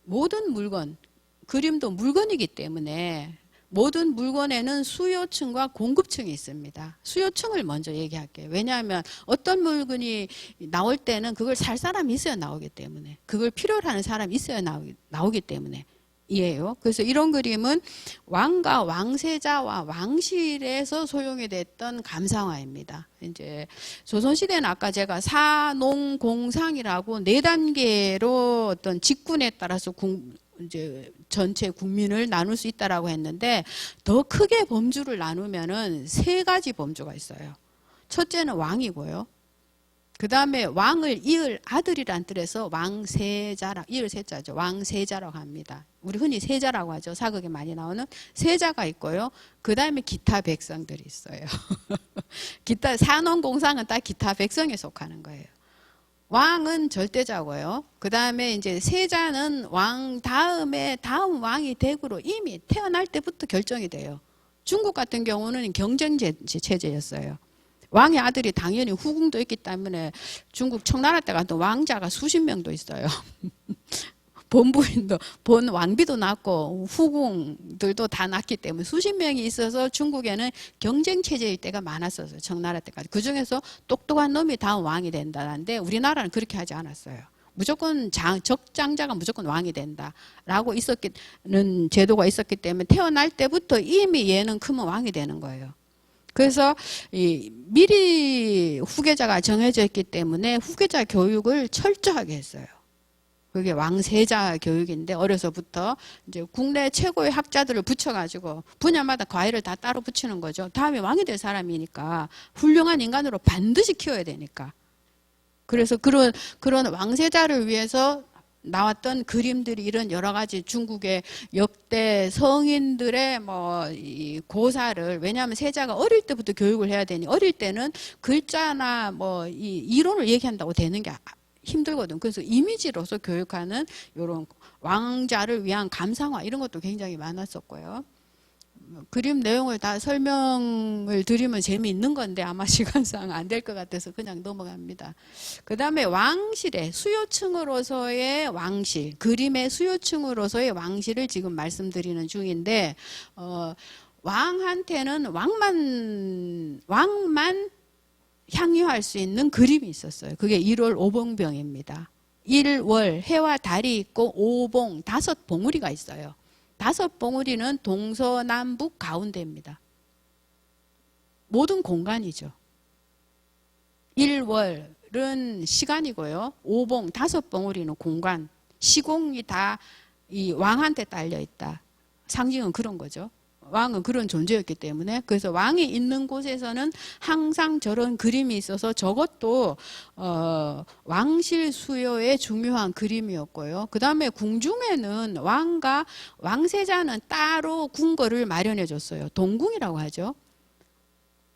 모든 물건, 그림도 물건이기 때문에 모든 물건에는 수요층과 공급층이 있습니다. 수요층을 먼저 얘기할게요. 왜냐하면 어떤 물건이 나올 때는 그걸 살 사람이 있어야 나오기 때문에 그걸 필요로 하는 사람이 있어야 나오기 때문에 이에요. 그래서 이런 그림은 왕과 왕세자와 왕실에서 소용이 됐던 감상화입니다. 이제 조선시대는 아까 제가 사농공상이라고 4단계로 어떤 직군에 따라서 이제 전체 국민을 나눌 수 있다라고 했는데 더 크게 범주를 나누면은 3가지 범주가 있어요. 첫째는 왕이고요. 그 다음에 왕을 이을 아들이란 뜻에서 왕세자라, 이을 세자죠. 왕세자라고 합니다. 우리 흔히 세자라고 하죠. 사극에 많이 나오는 세자가 있고요. 그 다음에 기타 백성들이 있어요. 기타 산원공상은 딱 기타 백성에 속하는 거예요. 왕은 절대자고요. 그 다음에 이제 세자는 왕 다음에 다음 왕이 댁으로 이미 태어날 때부터 결정이 돼요. 중국 같은 경우는 경쟁 체제였어요. 왕의 아들이 당연히 후궁도 있기 때문에 중국 청나라 때 같은 왕자가 수십 명도 있어요. 본부인도 본 왕비도 낳고 후궁들도 다 낳기 때문에 수십 명이 있어서 중국에는 경쟁 체제일 때가 많았었어요. 청나라 때까지. 그중에서 똑똑한 놈이 다음 왕이 된다는데 우리나라는 그렇게 하지 않았어요. 무조건 적장자가 무조건 왕이 된다라고 있었는 제도가 있었기 때문에 태어날 때부터 이미 얘는 크면 왕이 되는 거예요. 그래서 미리 후계자가 정해져 있기 때문에 후계자 교육을 철저하게 했어요. 그게 왕세자 교육인데 어려서부터 이제 국내 최고의 학자들을 붙여가지고 분야마다 과외를 다 따로 붙이는 거죠. 다음에 왕이 될 사람이니까 훌륭한 인간으로 반드시 키워야 되니까. 그래서 그런 왕세자를 위해서 나왔던 그림들이 이런 여러 가지 중국의 역대 성인들의 이 고사를, 왜냐하면 세자가 어릴 때부터 교육을 해야 되니 어릴 때는 글자나 이 이론을 얘기한다고 되는 게 힘들거든. 그래서 이미지로서 교육하는 이런 왕자를 위한 감상화 이런 것도 굉장히 많았었고요. 그림 내용을 다 설명을 드리면 재미있는 건데 아마 시간상 안 될 것 같아서 그냥 넘어갑니다. 그 다음에 왕실의 수요층으로서의 왕실, 그림의 수요층으로서의 왕실을 지금 말씀드리는 중인데 왕한테는 왕만 향유할 수 있는 그림이 있었어요. 그게 1월 오봉병입니다. 1월 해와 달이 있고 오봉 5봉우리가 있어요. 5봉우리는 동서남북 가운데입니다. 모든 공간이죠. 1월은 시간이고요. 오봉 5봉우리는 공간. 시공이 다 이 왕한테 딸려 있다. 상징은 그런 거죠. 왕은 그런 존재였기 때문에. 그래서 왕이 있는 곳에서는 항상 저런 그림이 있어서 저것도 왕실 수요의 중요한 그림이었고요. 그 다음에 궁중에는 왕과 왕세자는 따로 궁궐을 마련해 줬어요. 동궁이라고 하죠.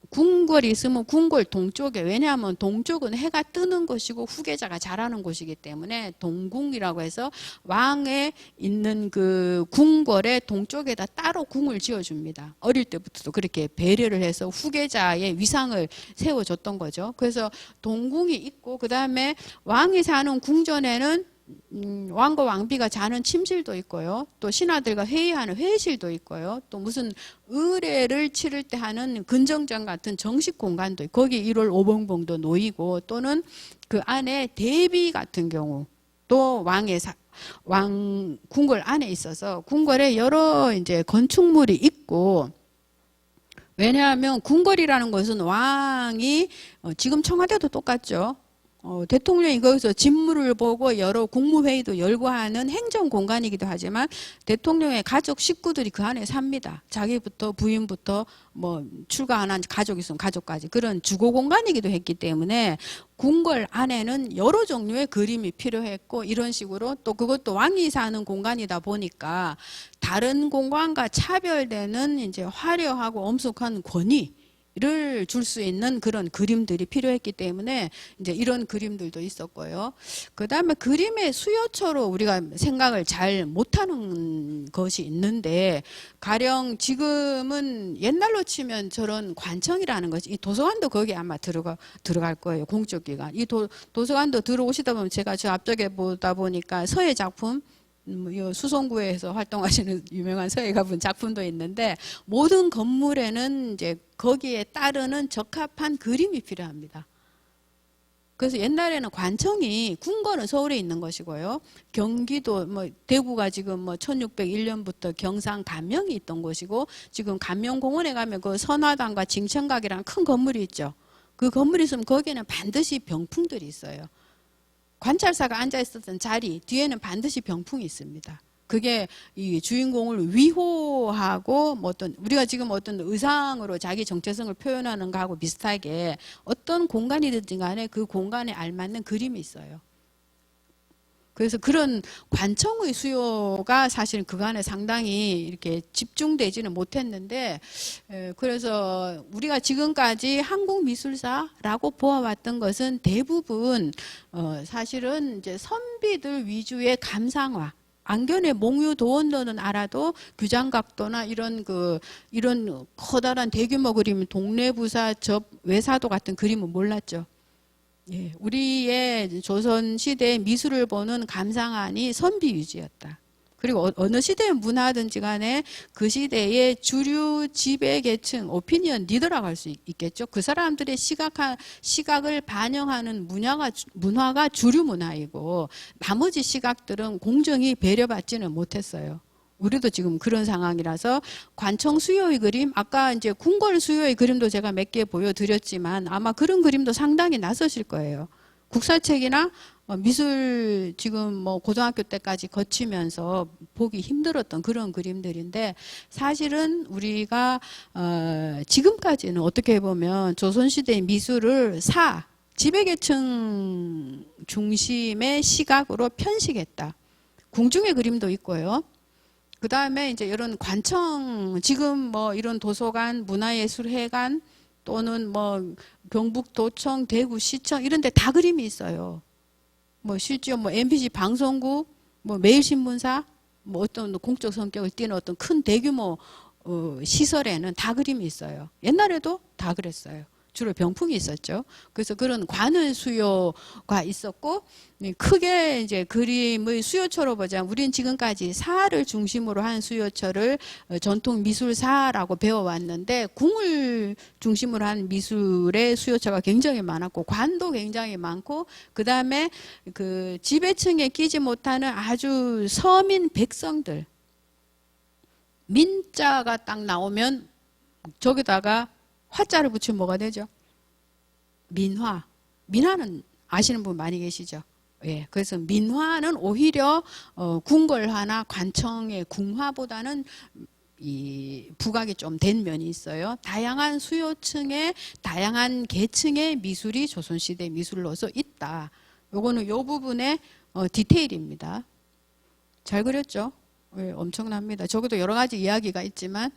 궁궐이 있으면 궁궐 동쪽에, 왜냐하면 동쪽은 해가 뜨는 곳이고 후계자가 자라는 곳이기 때문에 동궁이라고 해서 왕의 있는 그 궁궐의 동쪽에다 따로 궁을 지어줍니다. 어릴 때부터도 그렇게 배려를 해서 후계자의 위상을 세워줬던 거죠. 그래서 동궁이 있고 그 다음에 왕이 사는 궁전에는 왕과 왕비가 자는 침실도 있고요. 또 신하들과 회의하는 회의실도 있고요. 또 무슨 의례를 치를 때 하는 근정장 같은 정식 공간도 있고 거기 1월 오봉봉도 놓이고 또는 그 안에 대비 같은 경우 또 왕 궁궐 안에 있어서 궁궐에 여러 이제 건축물이 있고 왜냐하면 궁궐이라는 것은 왕이 지금 청와대도 똑같죠. 대통령이 거기서 직무를 보고 여러 국무회의도 열고 하는 행정공간이기도 하지만 대통령의 가족 식구들이 그 안에 삽니다. 자기부터 부인부터 뭐 출가하는 가족이 있으면 가족까지 그런 주거공간이기도 했기 때문에 궁궐 안에는 여러 종류의 그림이 필요했고 이런 식으로 또 그것도 왕이 사는 공간이다 보니까 다른 공간과 차별되는 이제 화려하고 엄숙한 권위 를 줄 수 있는 그런 그림들이 필요했기 때문에 이제 이런 그림들도 있었고요. 그 다음에 그림의 수요처로 우리가 생각을 잘 못하는 것이 있는데 가령 지금은 옛날로 치면 저런 관청이라는 것이 이 도서관도 거기에 아마 들어갈 거예요. 공적 기관. 이 도서관도 들어오시다 보면 제가 저 앞쪽에 보다 보니까 서예 작품 수성구에서 활동하시는 유명한 서예가분 작품도 있는데 모든 건물에는 이제 거기에 따르는 적합한 그림이 필요합니다. 그래서 옛날에는 관청이 궁궐은 서울에 있는 것이고요. 경기도 뭐 대구가 지금 뭐 1601년부터 경상 감명이 있던 곳이고 지금 감명공원에 가면 그 선화당과 징천각이라는 큰 건물이 있죠. 그 건물이 있으면 거기에는 반드시 병풍들이 있어요. 관찰사가 앉아 있었던 자리 뒤에는 반드시 병풍이 있습니다. 그게 이 주인공을 위호하고 뭐 어떤 우리가 지금 어떤 의상으로 자기 정체성을 표현하는 거하고 비슷하게 어떤 공간이든지 간에 그 공간에 알맞는 그림이 있어요. 그래서 그런 관청의 수요가 사실 그간에 상당히 이렇게 집중되지는 못했는데 그래서 우리가 지금까지 한국미술사라고 보아왔던 것은 대부분 사실은 이제 선비들 위주의 감상화 안견의 몽유도원도는 알아도 규장각도나 이런 커다란 대규모 그림 동래부사 접 외사도 같은 그림은 몰랐죠. 예, 우리의 조선시대의 미술을 보는 감상안이 선비 위주였다. 그리고 어느 시대의 문화든지 간에 그 시대의 주류 지배계층, 오피니언 리더라고 할 수 있겠죠. 그 사람들의 시각을 반영하는 문화가 주류 문화이고 나머지 시각들은 공정히 배려받지는 못했어요. 우리도 지금 그런 상황이라서 관청 수요의 그림, 아까 이제 궁궐 수요의 그림도 제가 몇 개 보여드렸지만 아마 그런 그림도 상당히 낯서실 거예요. 국사책이나 미술 지금 뭐 고등학교 때까지 거치면서 보기 힘들었던 그런 그림들인데 사실은 우리가 지금까지는 어떻게 보면 조선시대의 미술을 지배계층 중심의 시각으로 편식했다. 궁중의 그림도 있고요. 그 다음에 이제 이런 관청, 지금 뭐 이런 도서관, 문화예술회관 또는 뭐 경북도청, 대구시청 이런 데 다 그림이 있어요. 뭐 실제로 뭐 MBC 방송국, 뭐 매일신문사, 뭐 어떤 공적 성격을 띠는 어떤 큰 대규모 시설에는 다 그림이 있어요. 옛날에도 다 그랬어요. 주로 병풍이 있었죠. 그래서 그런 관을 수요가 있었고, 크게 이제 그림의 수요처로 보자면 우리는 지금까지 사를 중심으로 한 수요처를 전통 미술사라고 배워왔는데, 궁을 중심으로 한 미술의 수요처가 굉장히 많았고, 관도 굉장히 많고, 그 다음에 그 지배층에 끼지 못하는 아주 서민 백성들, 민자가 딱 나오면 저기다가 화자를 붙이면 뭐가 되죠? 민화. 민화는 아시는 분 많이 계시죠? 예. 그래서 민화는 오히려 궁궐화나 관청의 궁화보다는 이 부각이 좀 된 면이 있어요. 다양한 수요층의 다양한 계층의 미술이 조선시대 미술로서 있다. 요거는 요 부분의 디테일입니다. 잘 그렸죠? 예, 엄청납니다. 저기도 여러 가지 이야기가 있지만,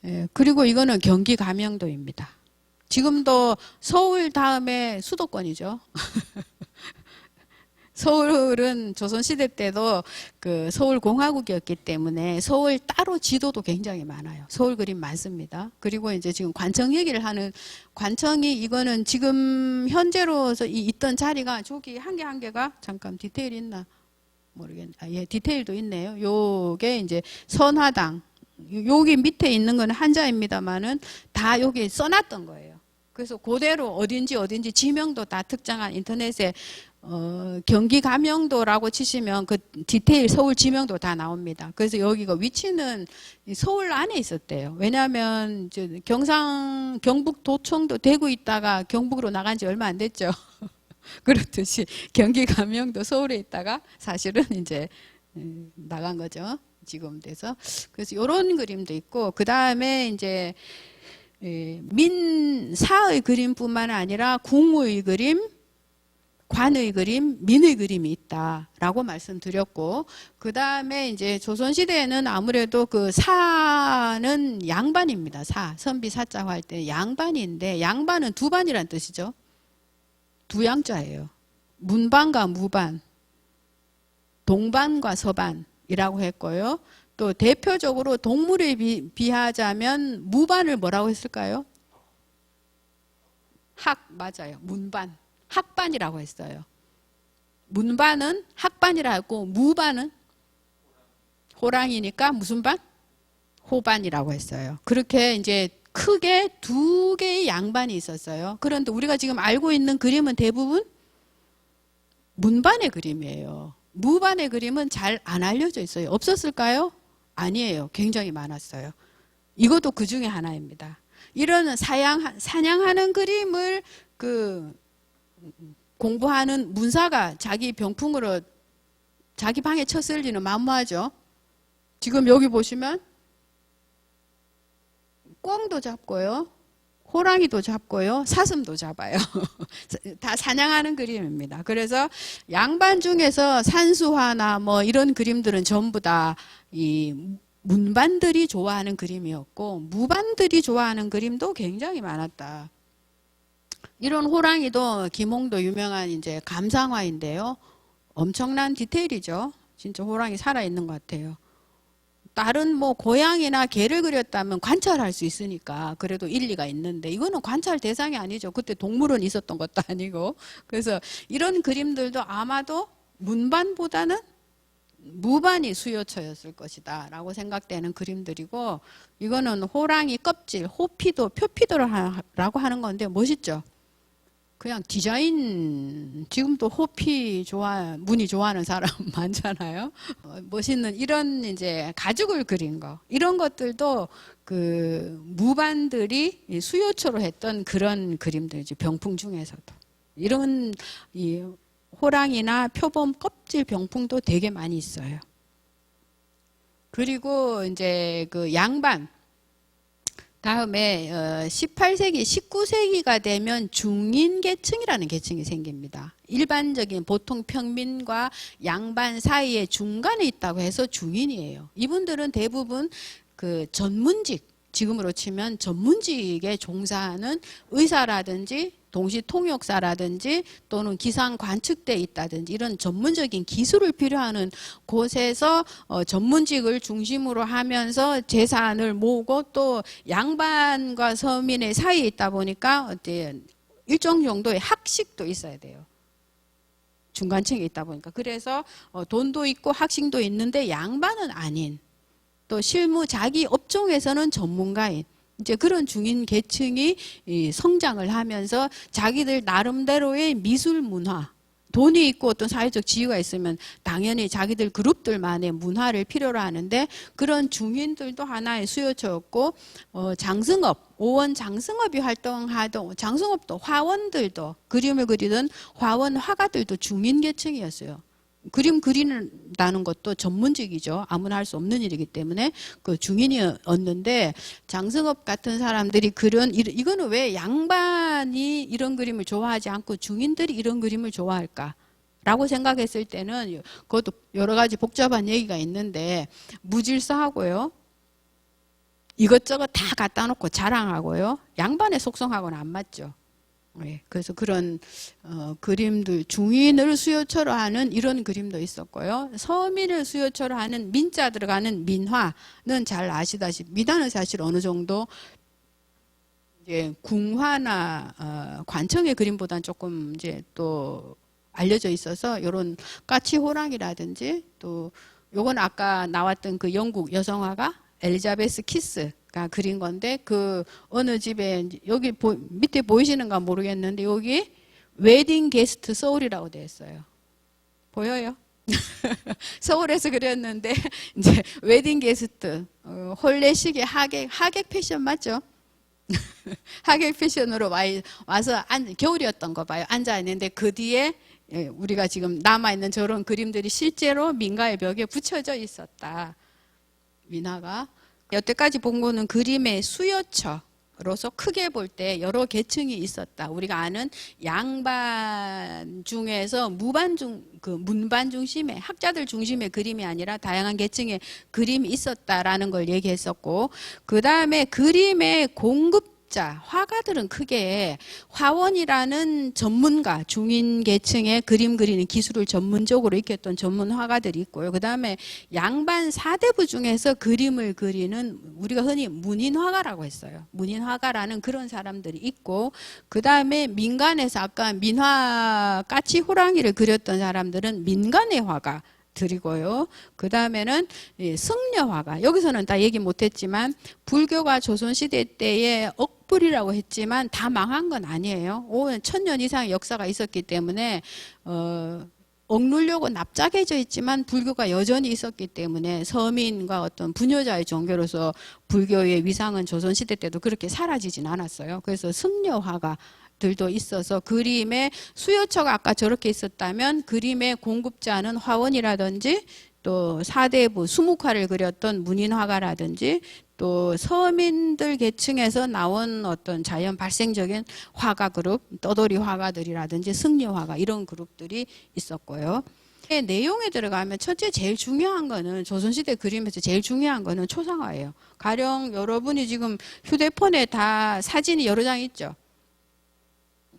예, 그리고 이거는 경기 감영도입니다. 지금도 서울 다음에 수도권이죠. 서울은 조선시대 때도 그 서울공화국이었기 때문에 서울 따로 지도도 굉장히 많아요. 서울 그림 많습니다. 그리고 이제 지금 관청 얘기를 하는, 관청이 이거는 지금 현재로서 있던 자리가 저기 한 개 한 개가 잠깐 디테일 있나? 모르겠네. 예, 디테일도 있네요. 요게 이제 선화당. 여기 밑에 있는 건 한자입니다만은 다 여기 써놨던 거예요. 그래서 그대로 어딘지 지명도 다 특정한 인터넷에 경기 감영도라고 치시면 그 디테일 서울 지명도 다 나옵니다. 그래서 여기가 위치는 서울 안에 있었대요. 왜냐하면 이제 경북 도청도 되고 있다가 경북으로 나간 지 얼마 안 됐죠. 그렇듯이 경기 감영도 서울에 있다가 사실은 이제 나간 거죠. 지금 돼서. 그래서 이런 그림도 있고, 그 다음에 이제 민사의 그림뿐만 아니라 궁의 그림, 관의 그림, 민의 그림이 있다라고 말씀드렸고, 그 다음에 이제 조선시대에는 아무래도 그 사는 양반입니다. 선비 사자화 할 때 양반인데, 양반은 두 반이란 뜻이죠. 두 양자예요. 문반과 무반, 동반과 서반이라고 했고요. 또 대표적으로 동물에 비하자면 무반을 뭐라고 했을까요? 맞아요. 문반. 학반이라고 했어요. 문반은 학반이라고 했고, 무반은 호랑이니까 무슨 반? 호반이라고 했어요. 그렇게 이제 크게 두 개의 양반이 있었어요. 그런데 우리가 지금 알고 있는 그림은 대부분 문반의 그림이에요. 무반의 그림은 잘 안 알려져 있어요. 없었을까요? 아니에요. 굉장히 많았어요. 이것도 그 중에 하나입니다. 이런 사냥하는 그림을 공부하는 문사가 자기 병풍으로 자기 방에 쳤을 리는 만무하죠. 지금 여기 보시면 꿩도 잡고요, 호랑이도 잡고요, 사슴도 잡아요. 다 사냥하는 그림입니다. 그래서 양반 중에서 산수화나 뭐 이런 그림들은 전부 다 이 문반들이 좋아하는 그림이었고, 무반들이 좋아하는 그림도 굉장히 많았다. 이런 호랑이도 김홍도 유명한 이제 감상화인데요. 엄청난 디테일이죠. 진짜 호랑이 살아있는 것 같아요. 다른 뭐 고양이나 개를 그렸다면 관찰할 수 있으니까 그래도 일리가 있는데, 이거는 관찰 대상이 아니죠. 그때 동물원 있었던 것도 아니고. 그래서 이런 그림들도 아마도 문반보다는 무반이 수요처였을 것이다 라고 생각되는 그림들이고, 이거는 호랑이 껍질, 호피도, 표피도라고 하는 건데 멋있죠. 그냥 디자인, 지금도 호피 무늬 좋아하는 사람 많잖아요. 멋있는 이런 이제 가죽을 그린 거, 이런 것들도 그 무반들이 수요처로 했던 그런 그림들이죠. 병풍 중에서도. 이런 이 호랑이나 표범 껍질 병풍도 되게 많이 있어요. 그리고 이제 그 양반, 다음에 18세기, 19세기가 되면 중인계층이라는 계층이 생깁니다. 일반적인 보통 평민과 양반 사이에 중간에 있다고 해서 중인이에요. 이분들은 대부분 그 전문직, 지금으로 치면 전문직에 종사하는 의사라든지 동시통역사라든지 또는 기상 관측대에 있다든지 이런 전문적인 기술을 필요하는 곳에서 전문직을 중심으로 하면서 재산을 모으고 또 양반과 서민의 사이에 있다 보니까 일정 정도의 학식도 있어야 돼요. 중간층에 있다 보니까. 그래서 돈도 있고 학식도 있는데 양반은 아닌, 또 실무 자기 업종에서는 전문가인 이제 그런 중인 계층이 성장을 하면서 자기들 나름대로의 미술 문화, 돈이 있고 어떤 사회적 지위가 있으면 당연히 자기들 그룹들만의 문화를 필요로 하는데 그런 중인들도 하나의 수요처였고, 장승업, 오원 장승업이 활동하던 장승업도 화원들도 그림을 그리던 화원 화가들도 중인 계층이었어요. 그림 그린다는 것도 전문직이죠. 아무나 할 수 없는 일이기 때문에 그 중인이었는데, 장승업 같은 사람들이 이거는 왜 양반이 이런 그림을 좋아하지 않고 중인들이 이런 그림을 좋아할까? 라고 생각했을 때는 그것도 여러 가지 복잡한 얘기가 있는데, 무질서하고요. 이것저것 다 갖다 놓고 자랑하고요. 양반의 속성하고는 안 맞죠. 네, 그래서 그런 그림들, 중인을 수요처로 하는 이런 그림도 있었고요. 서민을 수요처로 하는 민자 들어가는 민화는 잘 아시다시피, 민화는 사실 어느 정도 이제 궁화나 관청의 그림보다는 조금 이제 또 알려져 있어서 이런 까치호랑이라든지, 또 요건 아까 나왔던 그 영국 여성화가 엘리자베스 키스가 그린 건데, 그 어느 집에 여기 밑에 보이시는가 모르겠는데 여기 웨딩 게스트 서울이라고 되어 있어요. 보여요? 서울에서 그렸는데 이제 웨딩 게스트, 혼례식의 하객 패션 맞죠? 하객 패션으로 와서 겨울이었던 거 봐요. 앉아 있는데 그 뒤에 우리가 지금 남아있는 저런 그림들이 실제로 민가의 벽에 붙여져 있었다. 민화가. 여태까지 본 거는 그림의 수요처로서 크게 볼 때 여러 계층이 있었다. 우리가 아는 양반 중에서 문반 중심의, 학자들 중심의 그림이 아니라 다양한 계층의 그림이 있었다라는 걸 얘기했었고, 그 다음에 그림의 공급자, 화가들은 크게 화원이라는 전문가, 중인 계층의 그림 그리는 기술을 전문적으로 익혔던 전문 화가들이 있고요. 그 다음에 양반 사대부 중에서 그림을 그리는 우리가 흔히 문인화가라고 했어요. 문인화가라는 그런 사람들이 있고, 그 다음에 민간에서 아까 민화 까치 호랑이를 그렸던 사람들은 민간의 화가 드리고요. 그 다음에는 승려화가, 여기서는 다 얘기 못했지만 불교가 조선시대 때에 억불이라고 했지만 다 망한 건 아니에요. 1000년 이상의 역사가 있었기 때문에 억누르려고 납작해져 있지만 불교가 여전히 있었기 때문에 서민과 어떤 부녀자의 종교로서 불교의 위상은 조선시대 때도 그렇게 사라지진 않았어요. 그래서 승려화가 들도 있어서 그림의 수요처가 아까 저렇게 있었다면 그림의 공급자는 화원이라든지 또 사대부 수묵화를 그렸던 문인화가라든지 또 서민들 계층에서 나온 어떤 자연 발생적인 화가 그룹, 떠돌이 화가들이라든지 승려화가 이런 그룹들이 있었고요. 내용에 들어가면 첫째 제일 중요한 거는 조선시대 그림에서 제일 중요한 거는 초상화예요. 가령 여러분이 지금 휴대폰에 다 사진이 여러 장 있죠.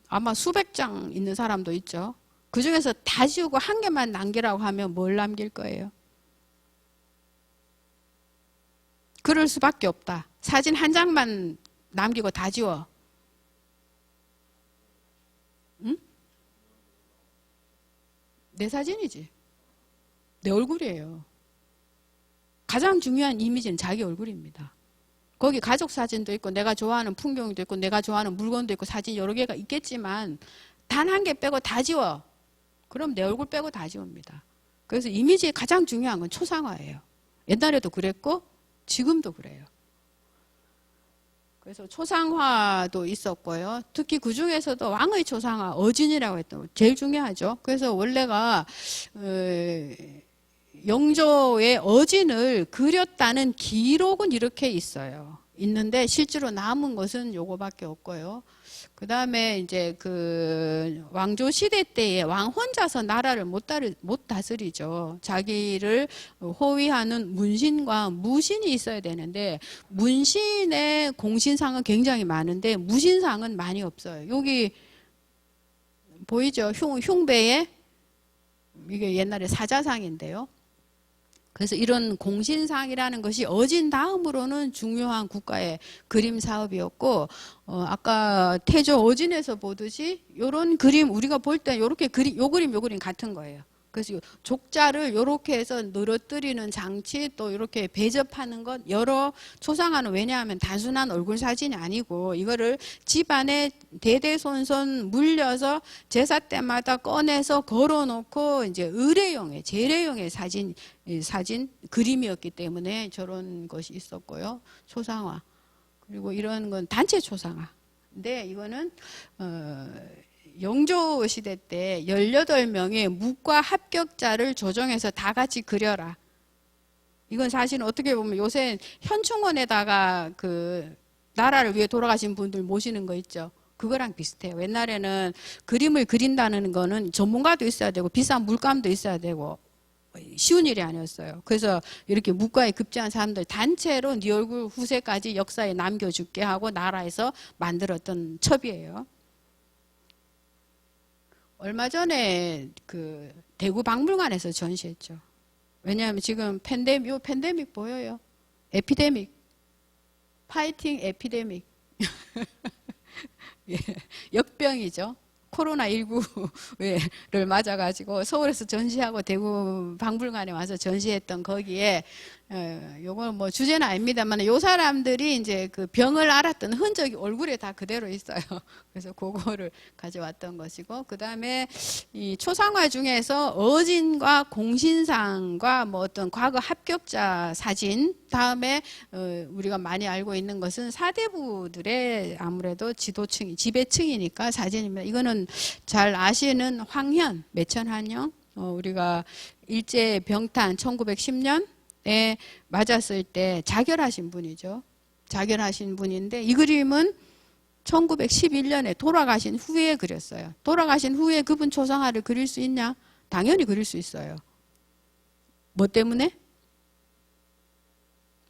아마 수백 장 있는 사람도 있죠. 그 중에서 다 지우고 한 개만 남기라고 하면 뭘 남길 거예요? 그럴 수밖에 없다. 사진 한 장만 남기고 다 지워. 응? 내 사진이지. 내 얼굴이에요. 가장 중요한 이미지는 자기 얼굴입니다. 거기 가족 사진도 있고 내가 좋아하는 풍경도 있고 내가 좋아하는 물건도 있고 사진 여러 개가 있겠지만 단 한 개 빼고 다 지워. 그럼 내 얼굴 빼고 다 지웁니다. 그래서 이미지의 가장 중요한 건 초상화예요. 옛날에도 그랬고 지금도 그래요. 그래서 초상화도 있었고요. 특히 그 중에서도 왕의 초상화, 어진이라고 했던 제일 중요하죠. 그래서 원래가 영조의 어진을 그렸다는 기록은 이렇게 있어요. 있는데 실제로 남은 것은 요거밖에 없고요. 그 다음에 이제 그 왕조 시대 때에 왕 혼자서 나라를 못 다스리죠. 자기를 호위하는 문신과 무신이 있어야 되는데 문신의 공신상은 굉장히 많은데 무신상은 많이 없어요. 여기 보이죠? 흉배에 이게 옛날에 사자상인데요. 그래서 이런 공신상이라는 것이 어진 다음으로는 중요한 국가의 그림 사업이었고, 아까 태조 어진에서 보듯이 이런 그림 우리가 볼 때 이렇게 그림, 요 그림 같은 거예요. 그래서 족자를 이렇게 해서 늘어뜨리는 장치, 또 이렇게 배접하는 것, 여러 초상화는 왜냐하면 단순한 얼굴 사진이 아니고 이거를 집안에 대대손손 물려서 제사 때마다 꺼내서 걸어놓고 이제 의례용의 제례용의 사진 그림이었기 때문에 저런 것이 있었고요. 초상화. 그리고 이런 건 단체 초상화. 근데 이거는 영조 시대 때 18명의 묵과 합격자를 조정해서 다 같이 그려라. 이건 사실은 어떻게 보면 요새 현충원에다가 그 나라를 위해 돌아가신 분들 모시는 거 있죠. 그거랑 비슷해요. 옛날에는 그림을 그린다는 거는 전문가도 있어야 되고 비싼 물감도 있어야 되고 쉬운 일이 아니었어요. 그래서 이렇게 묵과에 급제한 사람들 단체로 네 얼굴 후세까지 역사에 남겨줄게 하고 나라에서 만들었던 첩이에요. 얼마 전에 그 대구 박물관에서 전시했죠. 왜냐하면 지금 팬데믹 보여요. 에피데믹. 파이팅 에피데믹. 예, 역병이죠. 코로나19를 맞아가지고 서울에서 전시하고 대구 박물관에 와서 전시했던 거기에 요건 뭐 주제는 아닙니다만 요 사람들이 이제 그 병을 앓았던 흔적이 얼굴에 다 그대로 있어요. 그래서 그거를 가져왔던 것이고 그 다음에 이 초상화 중에서 어진과 공신상과 뭐 어떤 과거 합격자 사진 다음에 우리가 많이 알고 있는 것은 사대부들의 아무래도 지배층이니까 사진입니다. 이거는 잘 아시는 황현, 매천한영 우리가 일제병탄 1910년에 맞았을 때 자결하신 분이죠. 자결하신 분인데 이 그림은 1911년에 돌아가신 후에 그렸어요. 돌아가신 후에 그분 초상화를 그릴 수 있냐? 당연히 그릴 수 있어요. 뭐 때문에?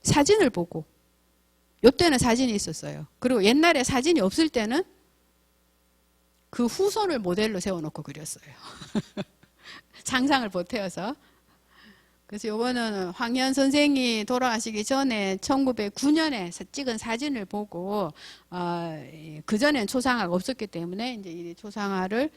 사진을 보고. 요때는 사진이 있었어요. 그리고 옛날에 사진이 없을 때는 그 후손을 모델로 세워놓고 그렸어요. 상상을 보태어서. 그래서 요거는 황현 선생이 돌아가시기 전에 1909년에 찍은 사진을 보고 그 전엔 초상화가 없었기 때문에 이제 이 초상화를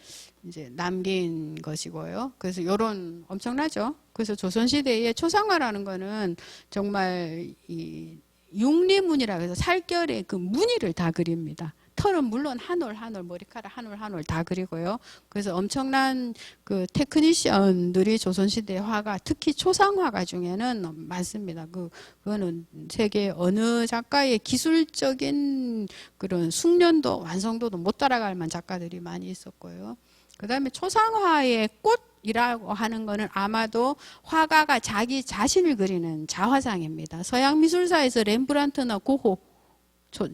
이제 남긴 것이고요. 그래서 요런 엄청나죠. 그래서 조선시대의 초상화라는 거는 정말 이 육리무늬라고 해서 살결의 그 무늬를 다 그립니다. 털은 물론 한 올 한 올 머리카락 한 올 한 올 다 그리고요. 그래서 엄청난 그 테크니션들이 조선시대 화가 특히 초상화가 중에는 많습니다. 그거는 세계 어느 작가의 기술적인 그런 숙련도 완성도도 못 따라갈 만한 작가들이 많이 있었고요. 그 다음에 초상화의 꽃이라고 하는 거는 아마도 화가가 자기 자신을 그리는 자화상입니다. 서양 미술사에서 렘브란트나 고호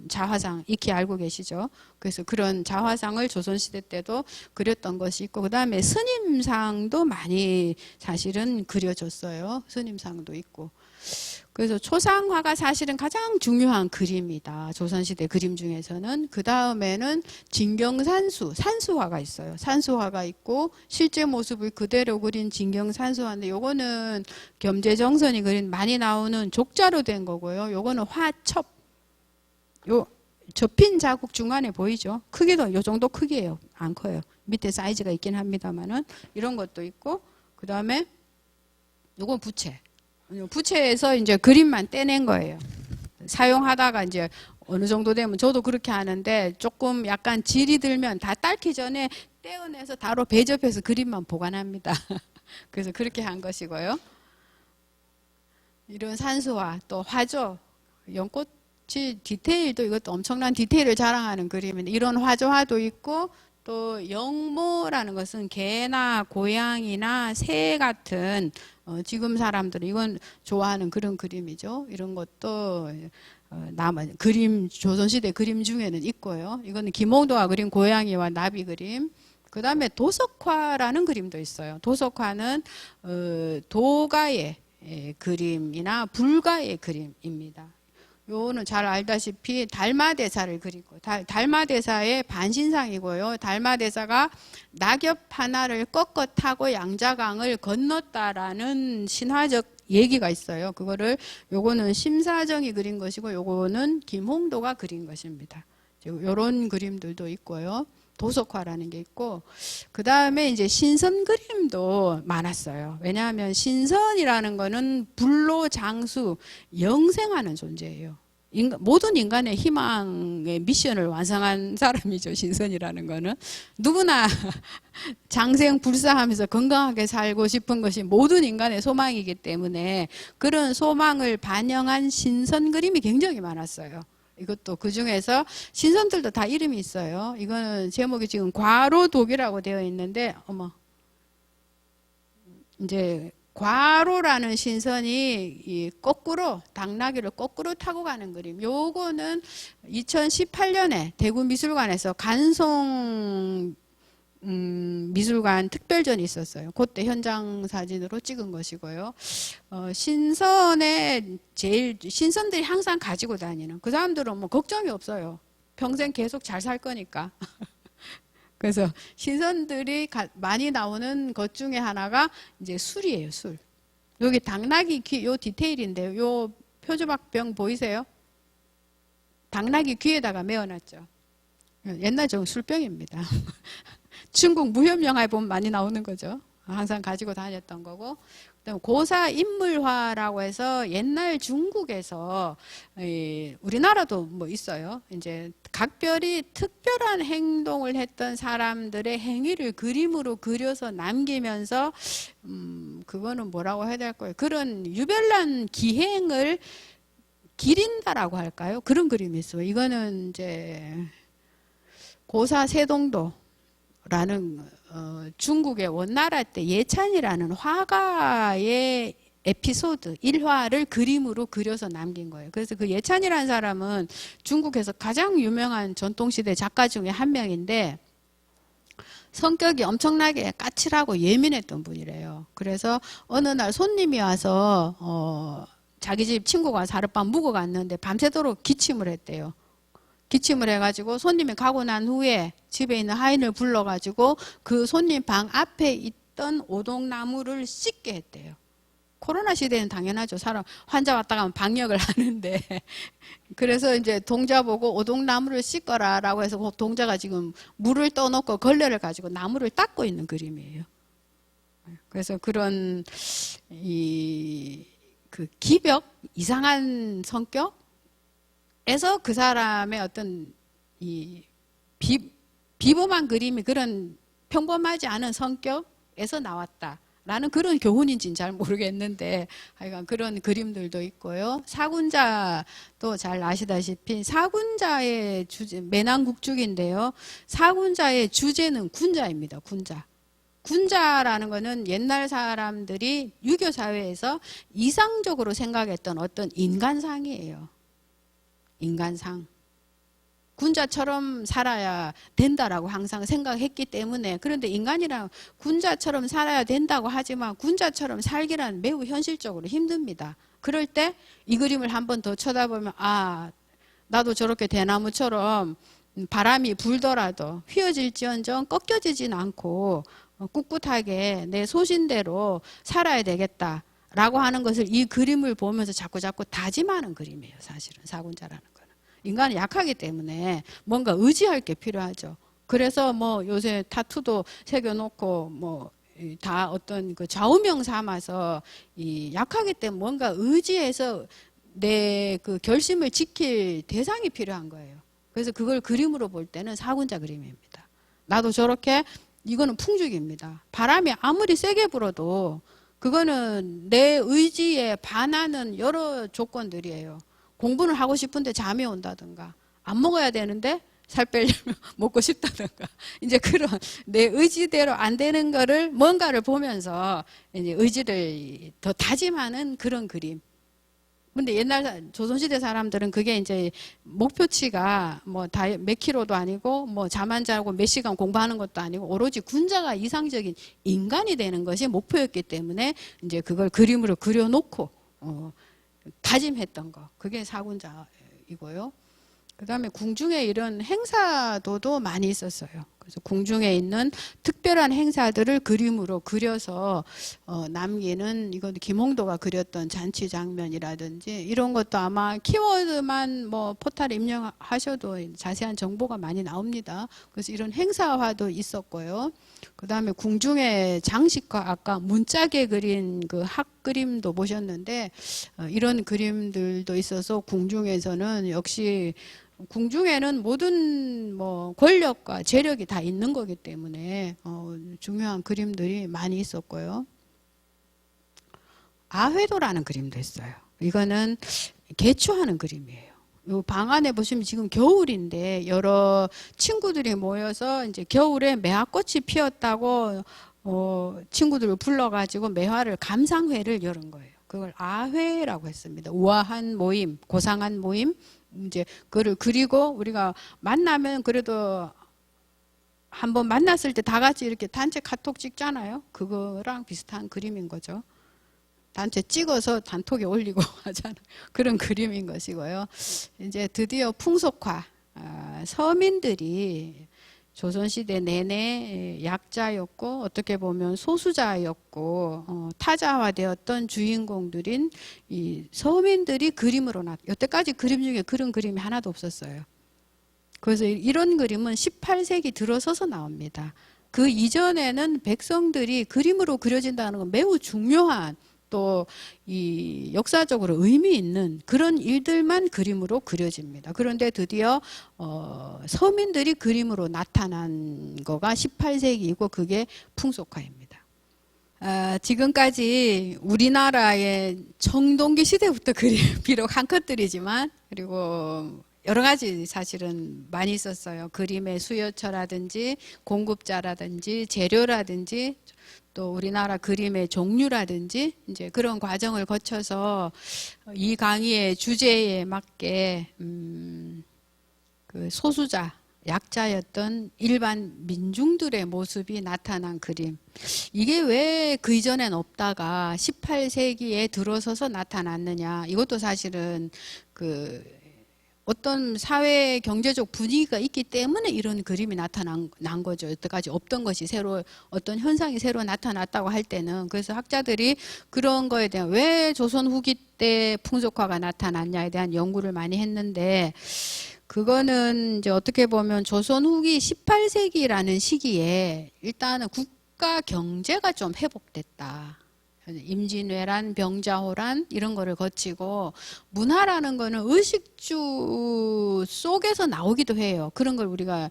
자화상 익히 알고 계시죠? 그래서 그런 자화상을 조선시대 때도 그렸던 것이 있고 그 다음에 스님상도 많이 사실은 그려졌어요. 스님상도 있고 그래서 초상화가 사실은 가장 중요한 그림이다. 조선시대 그림 중에서는. 그 다음에는 진경산수, 산수화가 있어요. 산수화가 있고 실제 모습을 그대로 그린 진경산수화인데 요거는 겸재정선이 그린 많이 나오는 족자로 된 거고요. 요거는 화첩. 요 접힌 자국 중간에 보이죠? 크기도 요 정도 크기예요. 안 커요. 밑에 사이즈가 있긴 합니다만은 이런 것도 있고 그 다음에 요건 부채. 부채에서 이제 그림만 떼낸 거예요. 사용하다가 이제 어느 정도 되면 저도 그렇게 하는데 조금 약간 질이 들면 다 딸기 전에 떼어내서 바로 배접해서 그림만 보관합니다. 그래서 그렇게 한 것이고요. 이런 산수화 또 화조 연꽃 디테일도 이것도 엄청난 디테일을 자랑하는 그림인데 이런 화조화도 있고 또 영모라는 것은 개나 고양이나 새 같은 지금 사람들은 이건 좋아하는 그런 그림이죠. 이런 것도 그림 조선시대 그림 중에는 있고요. 이거는 김홍도가 그린 고양이와 나비 그림. 그 다음에 도석화라는 그림도 있어요. 도석화는 도가의 그림이나 불가의 그림입니다. 요거는 잘 알다시피 달마대사를 그리고 달마대사의 반신상이고요. 달마대사가 낙엽 하나를 꺾어 타고 양자강을 건넜다라는 신화적 얘기가 있어요. 그거를 요거는 심사정이 그린 것이고 요거는 김홍도가 그린 것입니다. 요런 그림들도 있고요. 도석화라는 게 있고 그 다음에 이제 신선 그림도 많았어요. 왜냐하면 신선이라는 거는 불로 장수 영생하는 존재예요. 모든 인간의 희망의 미션을 완성한 사람이죠. 신선이라는 거는 누구나 장생불사하면서 건강하게 살고 싶은 것이 모든 인간의 소망이기 때문에 그런 소망을 반영한 신선 그림이 굉장히 많았어요. 이것도 그 중에서 신선들도 다 이름이 있어요. 이거는 제목이 지금 과로독이라고 되어 있는데, 어머, 이제 과로라는 신선이 이 거꾸로 당나귀를 거꾸로 타고 가는 그림. 요거는 2018년에 대구미술관에서 간송 미술관 특별전이 있었어요. 그때 현장 사진으로 찍은 것이고요. 신선들이 항상 가지고 다니는 그 사람들은 뭐 걱정이 없어요. 평생 계속 잘 살 거니까. 그래서 신선들이 많이 나오는 것 중에 하나가 이제 술이에요. 술. 여기 당나귀 귀, 요 디테일인데요. 요 표주박병 보이세요? 당나귀 귀에다가 메어놨죠. 옛날 저 술병입니다. 중국 무협영화에 보면 많이 나오는 거죠. 항상 가지고 다녔던 거고. 그다음에 고사 인물화라고 해서 옛날 중국에서 우리나라도 뭐 있어요. 이제 각별히 특별한 행동을 했던 사람들의 행위를 그림으로 그려서 남기면서 그거는 뭐라고 해야 될까요? 그런 유별난 기행을 기린다라고 할까요? 그런 그림이 있어요. 이거는 이제 고사 세동도라는 중국의 원나라 때 예찬이라는 화가의 에피소드, 일화를 그림으로 그려서 남긴 거예요. 그래서 그 예찬이라는 사람은 중국에서 가장 유명한 전통시대 작가 중에 한 명인데 성격이 엄청나게 까칠하고 예민했던 분이래요. 그래서 어느 날 손님이 와서 자기 집 친구가 하룻밤 묵어 갔는데 밤새도록 기침을 했대요. 기침을 해가지고 손님이 가고 난 후에 집에 있는 하인을 불러가지고 그 손님 방 앞에 있던 오동나무를 씻게 했대요. 코로나 시대는 당연하죠. 환자 왔다 가면 방역을 하는데. 그래서 이제 동자 보고 오동나무를 씻거라라고 해서 그 동자가 지금 물을 떠놓고 걸레를 가지고 나무를 닦고 있는 그림이에요. 그래서 그런 그 기벽, 이상한 성격, 에서 그 사람의 어떤 비범한 그림이 그런 평범하지 않은 성격에서 나왔다라는 그런 교훈인지는 잘 모르겠는데 하여간 그런 그림들도 있고요. 사군자도 잘 아시다시피 사군자의 주제, 매난국죽인데요. 사군자의 주제는 군자입니다. 군자. 군자라는 거는 옛날 사람들이 유교 사회에서 이상적으로 생각했던 어떤 인간상이에요. 인간상. 군자처럼 살아야 된다라고 항상 생각했기 때문에 그런데 인간이랑 군자처럼 살아야 된다고 하지만 군자처럼 살기란 매우 현실적으로 힘듭니다. 그럴 때 이 그림을 한 번 더 쳐다보면 나도 저렇게 대나무처럼 바람이 불더라도 휘어질지언정 꺾여지진 않고 꿋꿋하게 내 소신대로 살아야 되겠다라고 하는 것을 이 그림을 보면서 자꾸 다짐하는 그림이에요. 사실은 사군자라는 거는. 인간은 약하기 때문에 뭔가 의지할 게 필요하죠. 그래서 뭐 요새 타투도 새겨놓고 뭐 다 어떤 그 좌우명 삼아서 약하기 때문에 뭔가 의지해서 내 그 결심을 지킬 대상이 필요한 거예요. 그래서 그걸 그림으로 볼 때는 사군자 그림입니다. 나도 저렇게 이거는 풍죽입니다. 바람이 아무리 세게 불어도 그거는 내 의지에 반하는 여러 조건들이에요. 공부는 하고 싶은데 잠이 온다든가 안 먹어야 되는데 살 빼려면 먹고 싶다든가 이제 그런 내 의지대로 안 되는 거를 뭔가를 보면서 이제 의지를 더 다짐하는 그런 그림. 근데 옛날 조선시대 사람들은 그게 이제 목표치가 뭐 다 몇 킬로도 아니고 뭐 잠 안 자고 몇 시간 공부하는 것도 아니고 오로지 군자가 이상적인 인간이 되는 것이 목표였기 때문에 이제 그걸 그림으로 그려놓고 다짐했던 거. 그게 사군자이고요. 그 다음에 궁중에 이런 행사도도 많이 있었어요. 그래서 궁중에 있는 특별한 행사들을 그림으로 그려서 남기는, 이건 김홍도가 그렸던 잔치 장면이라든지 이런 것도 아마 키워드만 뭐 포탈에 입력하셔도 자세한 정보가 많이 나옵니다. 그래서 이런 행사화도 있었고요. 그 다음에 궁중의 장식과 아까 문짝에 그린 그 학그림도 보셨는데 이런 그림들도 있어서 궁중에서는 역시 궁중에는 모든 뭐 권력과 재력이 다 있는 거기 때문에 중요한 그림들이 많이 있었고요. 아회도라는 그림도 있어요. 이거는 개추하는 그림이에요. 이 방 안에 보시면 지금 겨울인데 여러 친구들이 모여서 이제 겨울에 매화꽃이 피었다고 친구들을 불러가지고 매화를 감상회를 열은 거예요. 그걸 아회라고 했습니다. 우아한 모임, 고상한 모임. 이제 그거를 그리고 우리가 만나면 그래도 한번 만났을 때 다 같이 이렇게 단체 카톡 찍잖아요. 그거랑 비슷한 그림인 거죠. 단체 찍어서 단톡에 올리고 하잖아요. 그런 그림인 것이고요. 이제 드디어 풍속화. 서민들이 조선시대 내내 약자였고 어떻게 보면 소수자였고 타자화되었던 주인공들인 이 서민들이 그림으로 여태까지 그림 중에 그런 그림이 하나도 없었어요. 그래서 이런 그림은 18세기 들어서서 나옵니다. 그 이전에는 백성들이 그림으로 그려진다는 건 매우 중요한 또 이 역사적으로 의미 있는 그런 일들만 그림으로 그려집니다. 그런데 드디어 서민들이 그림으로 나타난 거가 18세기이고 그게 풍속화입니다. 지금까지 우리나라의 청동기 시대부터 그림 비록 한 컷들이지만 그리고 여러 가지 사실은 많이 있었어요. 그림의 수요처라든지 공급자라든지 재료라든지 또 우리나라 그림의 종류라든지 이제 그런 과정을 거쳐서 이 강의의 주제에 맞게 그 소수자, 약자였던 일반 민중들의 모습이 나타난 그림. 이게 왜 그 이전엔 없다가 18세기에 들어서서 나타났느냐. 이것도 사실은 그 어떤 사회 경제적 분위기가 있기 때문에 이런 그림이 나타난 거죠. 여태까지 없던 것이 새로 어떤 현상이 새로 나타났다고 할 때는. 그래서 학자들이 그런 거에 대한 왜 조선 후기 때 풍속화가 나타났냐에 대한 연구를 많이 했는데 그거는 이제 어떻게 보면 조선 후기 18세기라는 시기에 일단은 국가 경제가 좀 회복됐다. 임진왜란, 병자호란 이런 거를 거치고 문화라는 거는 의식주 속에서 나오기도 해요. 그런 걸 우리가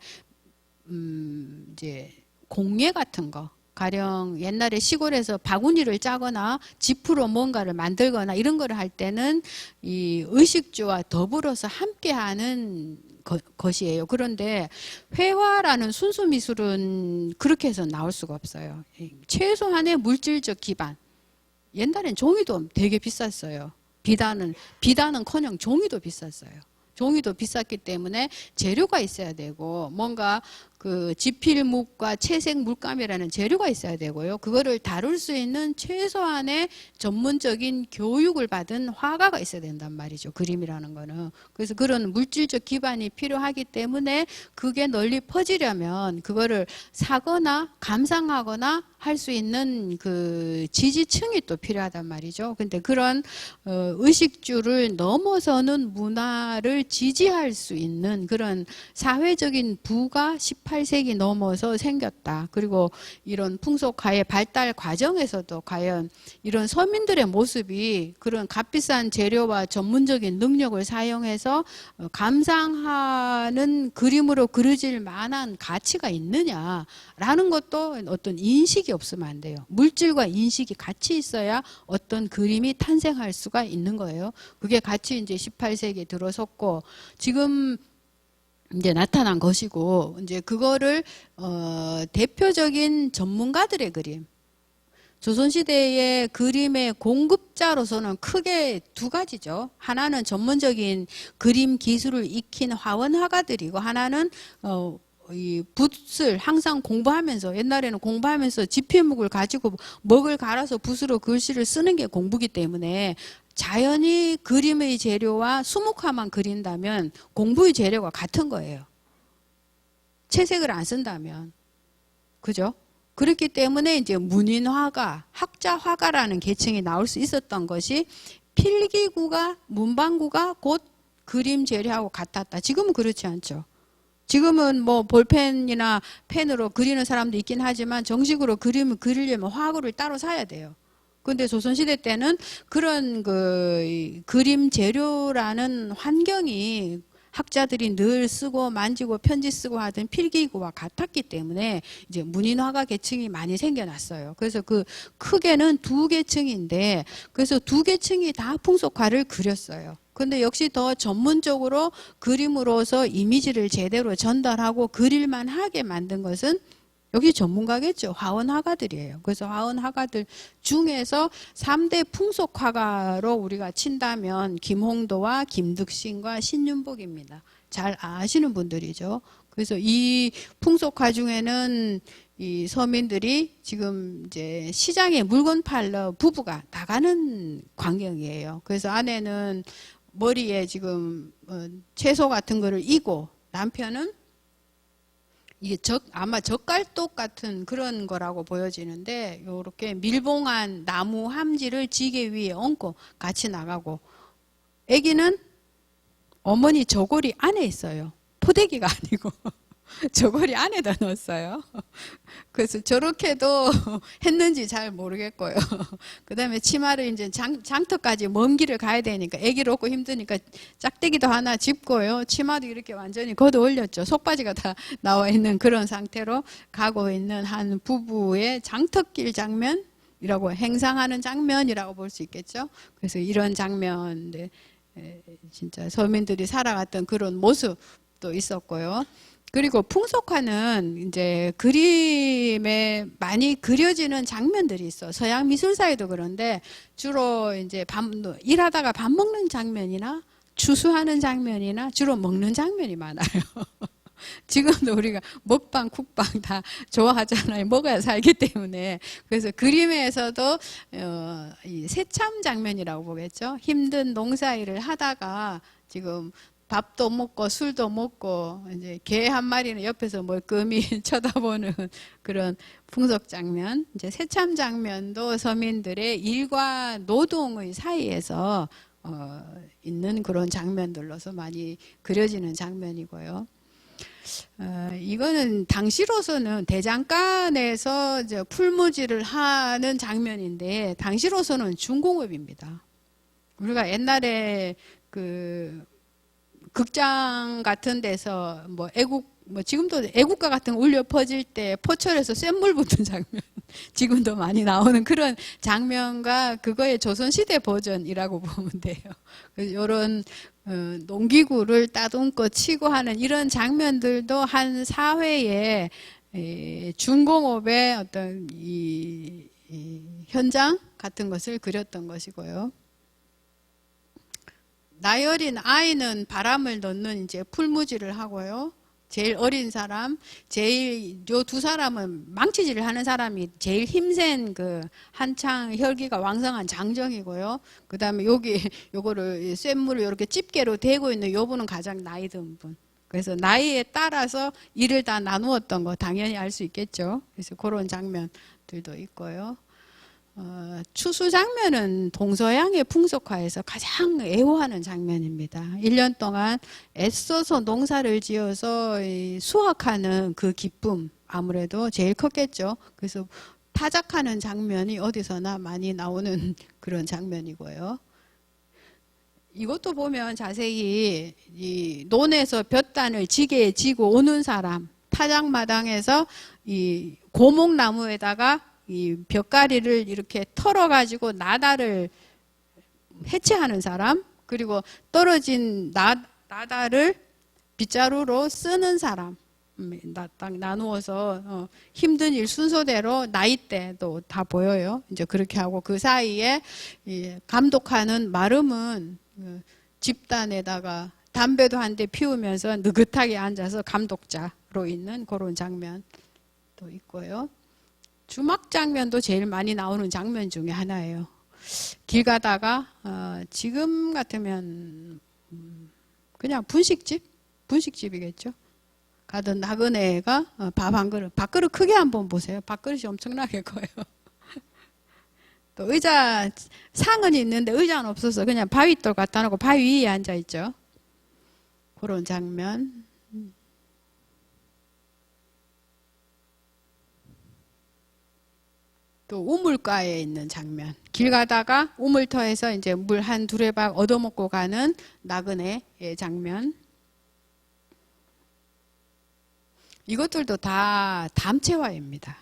이제 공예 같은 거 가령 옛날에 시골에서 바구니를 짜거나 지프로 뭔가를 만들거나 이런 거를 할 때는 이 의식주와 더불어서 함께하는 것이에요. 그런데 회화라는 순수 미술은 그렇게 해서 나올 수가 없어요. 최소한의 물질적 기반. 옛날엔 종이도 되게 비쌌어요. 비단은커녕 종이도 비쌌어요. 종이도 비쌌기 때문에 재료가 있어야 되고 뭔가 그 지필묵과 채색 물감이라는 재료가 있어야 되고요. 그거를 다룰 수 있는 최소한의 전문적인 교육을 받은 화가가 있어야 된단 말이죠. 그림이라는 거는. 그래서 그런 물질적 기반이 필요하기 때문에 그게 널리 퍼지려면 그거를 사거나 감상하거나 할 수 있는 그 지지층이 또 필요하단 말이죠. 근데 그런 의식주를 넘어서는 문화를 지지할 수 있는 그런 사회적인 부가 18세기 넘어서 생겼다. 그리고 이런 풍속화의 발달 과정에서도 과연 이런 서민들의 모습이 그런 값비싼 재료와 전문적인 능력을 사용해서 감상하는 그림으로 그려질 만한 가치가 있느냐라는 것도 어떤 인식이 없으면 안 돼요. 물질과 인식이 같이 있어야 어떤 그림이 탄생할 수가 있는 거예요. 그게 같이 이제 18세기에 들어섰고 지금 이제 나타난 것이고, 이제 그거를 대표적인 전문가들의 그림, 조선시대의 그림의 공급자로서는 크게 두 가지죠. 하나는 전문적인 그림 기술을 익힌 화원 화가들이고, 하나는 이 붓을 항상 공부하면서, 옛날에는 공부하면서 지필목을 가지고 먹을 갈아서 붓으로 글씨를 쓰는 게 공부기 때문에 자연히 그림의 재료와 수묵화만 그린다면 공부의 재료가 같은 거예요. 채색을 안 쓴다면. 그죠? 그렇기 때문에 이제 문인화가, 학자화가라는 계층이 나올 수 있었던 것이 필기구가, 문방구가 곧 그림 재료하고 같았다. 지금은 그렇지 않죠. 지금은 뭐 볼펜이나 펜으로 그리는 사람도 있긴 하지만 정식으로 그림을 그리려면 화구를 따로 사야 돼요. 근데 조선시대 때는 그런 그 그림 재료라는 환경이 학자들이 늘 쓰고 만지고 편지 쓰고 하던 필기구와 같았기 때문에 이제 문인화가 계층이 많이 생겨났어요. 그래서 그 크게는 두 계층인데, 그래서 두 계층이 다 풍속화를 그렸어요. 근데 역시 더 전문적으로 그림으로서 이미지를 제대로 전달하고 그릴만 하게 만든 것은 여기 전문가겠죠. 화원화가들이에요. 그래서 화원화가들 중에서 3대 풍속화가로 우리가 친다면 김홍도와 김득신과 신윤복입니다. 잘 아시는 분들이죠. 그래서 이 풍속화 중에는 이 서민들이 지금 이제 시장에 물건 팔러 부부가 나가는 광경이에요. 그래서 아내는 머리에 지금 채소 같은 거를 이고 남편은 이게 아마 젓갈독 같은 그런 거라고 보여지는데, 요렇게 밀봉한 나무 함지를 지게 위에 얹고 같이 나가고, 아기는 어머니 저고리 안에 있어요. 포대기가 아니고 저고리 안에다 넣었어요. 그래서 저렇게도 했는지 잘 모르겠고요. 그 다음에 치마를 이제 장터까지 먼 길을 가야 되니까 아기를 얻고 힘드니까 짝대기도 하나 짚고요. 치마도 이렇게 완전히 걷어 올렸죠. 속바지가 다 나와 있는 그런 상태로 가고 있는 한 부부의 장터길 장면이라고, 행상하는 장면이라고 볼 수 있겠죠. 그래서 이런 장면들, 진짜 서민들이 살아갔던 그런 모습도 있었고요. 그리고 풍속화는 이제 그림에 많이 그려지는 장면들이 있어. 서양 미술사에도 그런데 주로 이제 일하다가 밥 먹는 장면이나 추수하는 장면이나 주로 먹는 장면이 많아요. 지금도 우리가 먹방, 쿡방 다 좋아하잖아요. 먹어야 살기 때문에. 그래서 그림에서도 이 새참 장면이라고 보겠죠. 힘든 농사일을 하다가 지금 밥도 먹고 술도 먹고 이제 개 한 마리는 옆에서 멀끔히 쳐다보는 그런 풍속 장면. 이제 새참 장면도 서민들의 일과 노동의 사이에서 있는 그런 장면들로서 많이 그려지는 장면이고요. 이거는 당시로서는 대장간에서 이제 풀무지를 하는 장면인데, 당시로서는 중공업입니다. 우리가 옛날에 그 극장 같은 데서 뭐 지금도 애국가 같은 거 울려 퍼질 때 포철에서 쇳물 붙은 장면, 지금도 많이 나오는 그런 장면과 그거의 조선시대 버전이라고 보면 돼요. 그래서 이런 농기구를 따듬고 치고 하는 이런 장면들도 한 사회의 중공업의 어떤 이 현장 같은 것을 그렸던 것이고요. 나이 어린 아이는 바람을 넣는 이제 풀무지를 하고요. 제일 어린 사람, 요 두 사람은 망치질을 하는 사람이 제일 힘센 그 한창 혈기가 왕성한 장정이고요. 그 다음에 요거를 쇳물을 이렇게 집게로 대고 있는 요분은 가장 나이 든 분. 그래서 나이에 따라서 일을 다 나누었던 거 당연히 알 수 있겠죠. 그래서 그런 장면들도 있고요. 추수 장면은 동서양의 풍속화에서 가장 애호하는 장면입니다. 1년 동안 애써서 농사를 지어서 수확하는 그 기쁨 아무래도 제일 컸겠죠. 그래서 타작하는 장면이 어디서나 많이 나오는 그런 장면이고요. 이것도 보면 자세히 이 논에서 볕단을 지게에 지고 오는 사람, 타작마당에서 이 고목나무에다가 이 벽가리를 이렇게 털어가지고 나다를 해체하는 사람, 그리고 떨어진 나다를 빗자루로 쓰는 사람 딱 나누어서 힘든 일 순서대로 나이대도 다 보여요. 이제 그렇게 하고 그 사이에 감독하는 마름은 집단에다가 담배도 한 대 피우면서 느긋하게 앉아서 감독자로 있는 그런 장면도 있고요. 주막 장면도 제일 많이 나오는 장면 중에 하나예요. 길 가다가 지금 같으면 그냥 분식집이겠죠. 가던 나그네가 밥 한 그릇, 밥그릇 크게 한번 보세요. 밥그릇이 엄청나게 커요. 또 의자, 상은 있는데 의자는 없어서 그냥 바위돌 갖다 놓고 바위 위에 앉아 있죠. 그런 장면. 또 우물가에 있는 장면. 길 가다가 우물터에서 이제 물 한 두레박 얻어먹고 가는 나그네의 장면. 이것들도 다 담채화입니다.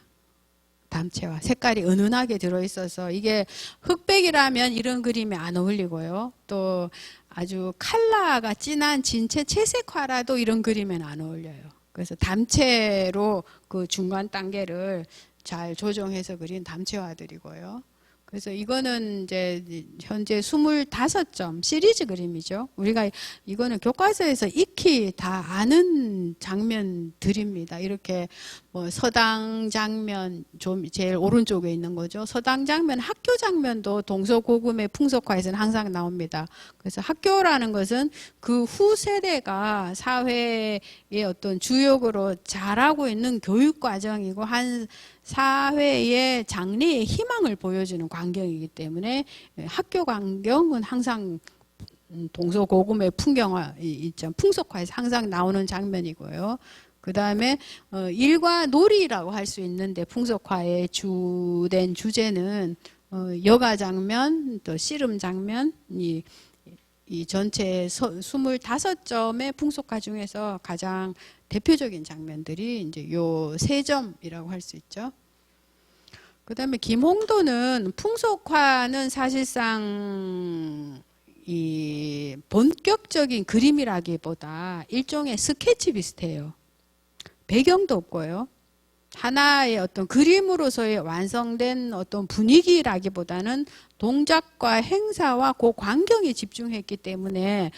담채화. 색깔이 은은하게 들어있어서 이게 흑백이라면 이런 그림이 안 어울리고요. 또 아주 컬러가 진한 진채 채색화라도 이런 그림에는 안 어울려요. 그래서 담채로 그 중간 단계를 잘 조정해서 그린 담채화들이고요. 그래서 이거는 이제 현재 25점 시리즈 그림이죠. 우리가 이거는 교과서에서 익히 다 아는 장면들입니다. 이렇게 뭐 서당 장면 좀 제일 오른쪽에 있는 거죠. 서당 장면, 학교 장면도 동서고금의 풍속화에서는 항상 나옵니다. 그래서 학교라는 것은 그 후 세대가 사회의 어떤 주역으로 자라고 있는 교육 과정이고 한 사회의 장래의 희망을 보여주는 광경이기 때문에 학교 광경은 항상 동서고금의 풍경화 있죠. 풍속화에서 항상 나오는 장면이고요. 그 다음에 일과 놀이라고 할 수 있는데 풍속화의 주된 주제는 여가 장면, 또 씨름 장면, 이 전체 25점의 풍속화 중에서 가장 대표적인 장면들이 이제 요 세 점이라고 할 수 있죠. 그 다음에 김홍도는 풍속화는 사실상 이 본격적인 그림이라기보다 일종의 스케치 비슷해요. 배경도 없고요. 하나의 어떤 그림으로서의 완성된 어떤 분위기라기보다는 동작과 행사와 그 광경에 집중했기 때문에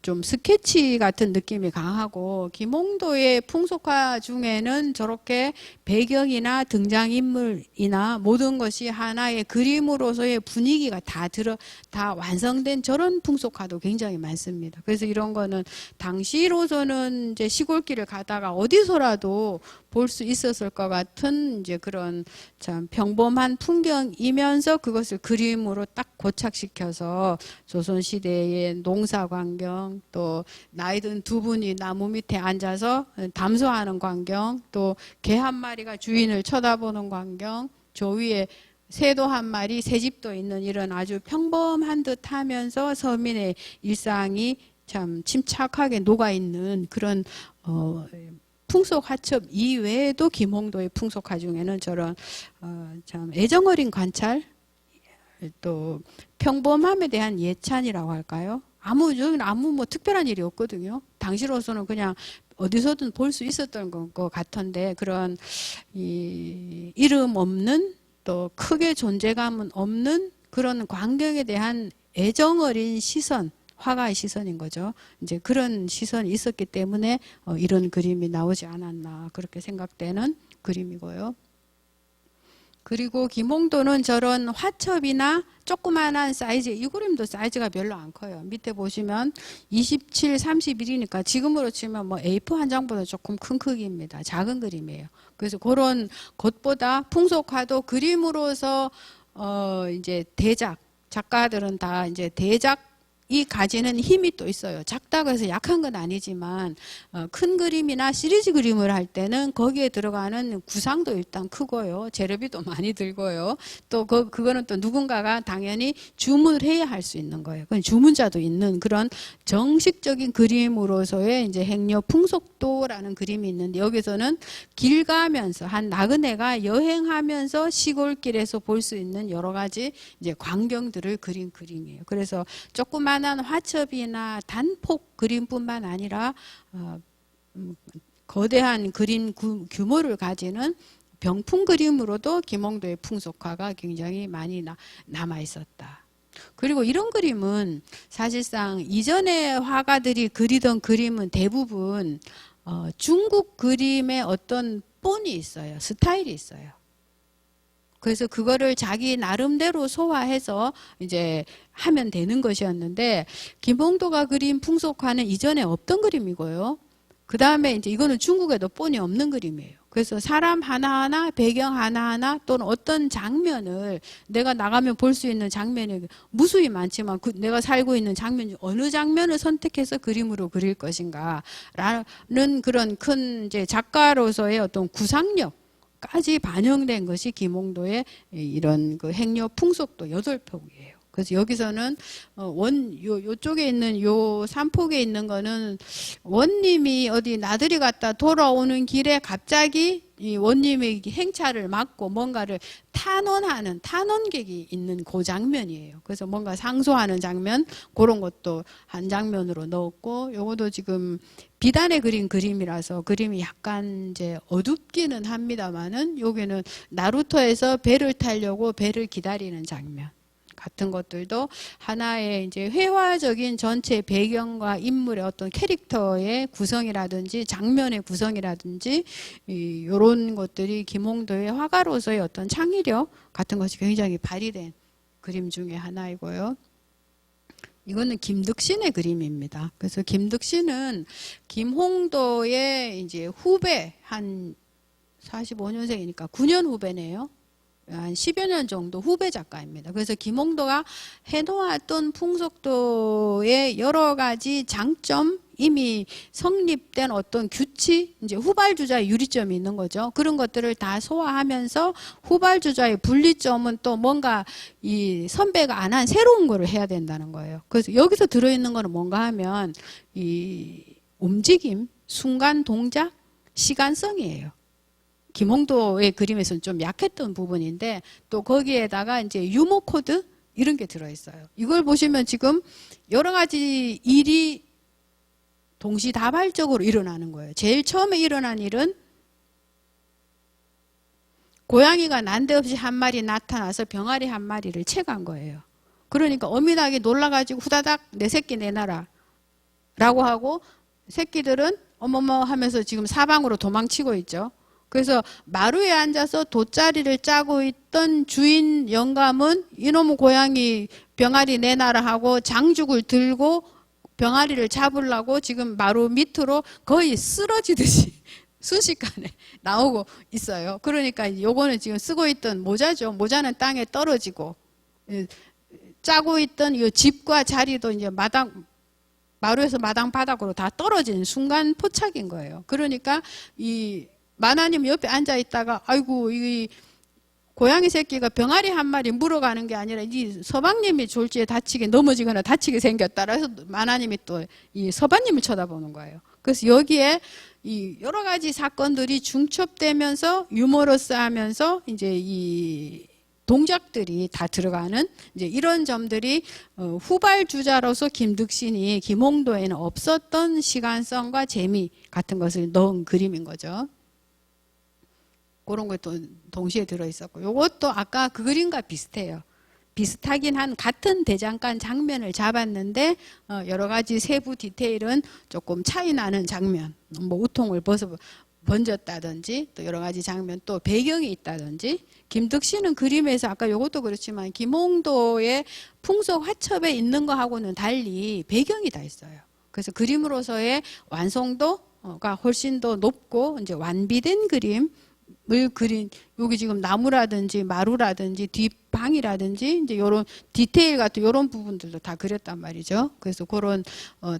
좀 스케치 같은 느낌이 강하고 김홍도의 풍속화 중에는 저렇게 배경이나 등장인물이나 모든 것이 하나의 그림으로서의 분위기가 다 완성된 저런 풍속화도 굉장히 많습니다. 그래서 이런 거는 당시로서는 이제 시골길을 가다가 어디서라도 볼 수 있었을 것 같은 이제 그런 참 평범한 풍경이면서 그것을 그림으로 딱 고착시켜서 조선시대의 농사 광경, 또 나이든 두 분이 나무 밑에 앉아서 담소하는 광경, 또 개 한 마리가 주인을 쳐다보는 광경, 저 위에 새도 한 마리, 새집도 있는 이런 아주 평범한 듯 하면서 서민의 일상이 참 침착하게 녹아있는 그런 풍속화첩 이외에도 김홍도의 풍속화 중에는 저런 참 애정어린 관찰, 또 평범함에 대한 예찬이라고 할까요? 여기는 아무 뭐 특별한 일이 없거든요. 당시로서는 그냥 어디서든 볼 수 있었던 것 같은데 그런 이름 없는 또 크게 존재감은 없는 그런 광경에 대한 애정어린 시선, 화가의 시선인 거죠. 이제 그런 시선이 있었기 때문에 이런 그림이 나오지 않았나 그렇게 생각되는 그림이고요. 그리고 김홍도는 저런 화첩이나 조그만한 사이즈, 이 그림도 사이즈가 별로 안 커요. 밑에 보시면 27, 31이니까 지금으로 치면 뭐 A4 한 장보다 조금 큰 크기입니다. 작은 그림이에요. 그래서 그런 것보다 풍속화도 그림으로서 이제 작가들은 다 이제 이 가지는 힘이 또 있어요. 작다고 해서 약한 건 아니지만 큰 그림이나 시리즈 그림을 할 때는 거기에 들어가는 구상도 일단 크고요. 재료비도 많이 들고요. 또 그거는 또 누군가가 당연히 주문을 해야 할 수 있는 거예요. 그건 주문자도 있는 그런 정식적인 그림으로서의 이제 행여 풍속도라는 그림이 있는데 여기서는 길 가면서 한 나그네가 여행하면서 시골길에서 볼 수 있는 여러 가지 이제 광경들을 그린 그림이에요. 그래서 조그만 단단한 화첩이나 단폭 그림뿐만 아니라 거대한 그림 규모를 가지는 병풍 그림으로도 김홍도의 풍속화가 굉장히 많이 남아 있었다. 그리고 이런 그림은 사실상 이전의 화가들이 그리던 그림은 대부분 중국 그림의 어떤 본이 있어요. 스타일이 있어요. 그래서 그거를 자기 나름대로 소화해서 이제 하면 되는 것이었는데, 김홍도가 그린 풍속화는 이전에 없던 그림이고요. 그 다음에 이제 이거는 중국에도 본이 없는 그림이에요. 그래서 사람 하나하나, 배경 하나하나, 또는 어떤 장면을 내가 나가면 볼 수 있는 장면이 무수히 많지만 내가 살고 있는 장면, 어느 장면을 선택해서 그림으로 그릴 것인가 라는 그런 큰 이제 작가로서의 어떤 구상력까지 반영된 것이 김홍도의 이런 그 행여 풍속도 8폭이에요. 그래서 여기서는 요쪽에 있는 요 산폭에 있는 거는 원님이 어디 나들이 갔다 돌아오는 길에 갑자기 이 원님의 행차를 막고 뭔가를 탄원하는 탄원객이 있는 그 장면이에요. 그래서 뭔가 상소하는 장면, 그런 것도 한 장면으로 넣었고, 요것도 지금 비단에 그린 그림이라서 그림이 약간 이제 어둡기는 합니다만은, 여기는 나루토에서 배를 타려고 배를 기다리는 장면 같은 것들도 하나의 이제 회화적인 전체 배경과 인물의 어떤 캐릭터의 구성이라든지 장면의 구성이라든지 이런 것들이 김홍도의 화가로서의 어떤 창의력 같은 것이 굉장히 발휘된 그림 중에 하나이고요. 이거는 김득신의 그림입니다. 그래서 김득신은 김홍도의 이제 후배, 한 45년생이니까 9년 후배네요. 한 10여 년 정도 후배 작가입니다. 그래서 김홍도가 해놓았던 풍속도의 여러 가지 장점, 이미 성립된 어떤 규칙, 이제 후발주자의 유리점이 있는 거죠. 그런 것들을 다 소화하면서 후발주자의 분리점은 또 뭔가 이 선배가 안 한 새로운 거를 해야 된다는 거예요. 그래서 여기서 들어있는 거는 뭔가 하면 이 움직임, 순간 동작, 시간성이에요. 김홍도의 그림에서는 좀 약했던 부분인데, 또 거기에다가 이제 유머 코드 이런 게 들어있어요. 이걸 보시면 지금 여러 가지 일이 동시다발적으로 일어나는 거예요. 제일 처음에 일어난 일은 고양이가 난데없이 한 마리 나타나서 병아리 한 마리를 채간 거예요. 그러니까 어미닭이 놀라가지고 후다닥 내 새끼 내놔라 라고 하고, 새끼들은 어머머 하면서 지금 사방으로 도망치고 있죠. 그래서 마루에 앉아서 돗자리를 짜고 있던 주인 영감은 이놈의 고양이 병아리 내놔라 하고 장죽을 들고 병아리를 잡으려고 지금 마루 밑으로 거의 쓰러지듯이 순식간에 나오고 있어요. 그러니까 요거는 지금 쓰고 있던 모자죠. 모자는 땅에 떨어지고, 짜고 있던 이 집과 자리도 이제 마루에서 마당 바닥으로 다 떨어지는 순간 포착인 거예요. 그러니까 이 만화님 옆에 앉아 있다가 아이고 이 고양이 새끼가 병아리 한 마리 물어가는 게 아니라 이 서방님이 졸지에 다치게 넘어지거나 다치게 생겼다. 그래서 만화님이 또 이 서방님을 쳐다보는 거예요. 그래서 여기에 이 여러 가지 사건들이 중첩되면서 유머러스하면서 이제 이 동작들이 다 들어가는 이제 이런 점들이 후발주자로서 김득신이 김홍도에는 없었던 시간성과 재미 같은 것을 넣은 그림인 거죠. 그런 것도 동시에 들어있었고, 이것도 아까 그 그림과 비슷해요. 비슷하긴 한 같은 대장간 장면을 잡았는데 여러 가지 세부 디테일은 조금 차이 나는 장면, 뭐 우통을 번졌다든지 또 여러 가지 장면, 또 배경이 있다든지. 김득신은 그림에서 아까 이것도 그렇지만 김홍도의 풍속 화첩에 있는 거하고는 달리 배경이 다 있어요. 그래서 그림으로서의 완성도가 훨씬 더 높고 이제 완비된 그림 을 그린, 여기 지금 나무라든지 마루라든지 뒷방이라든지 이제 요런 디테일 같은 요런 부분들도 다 그렸단 말이죠. 그래서 그런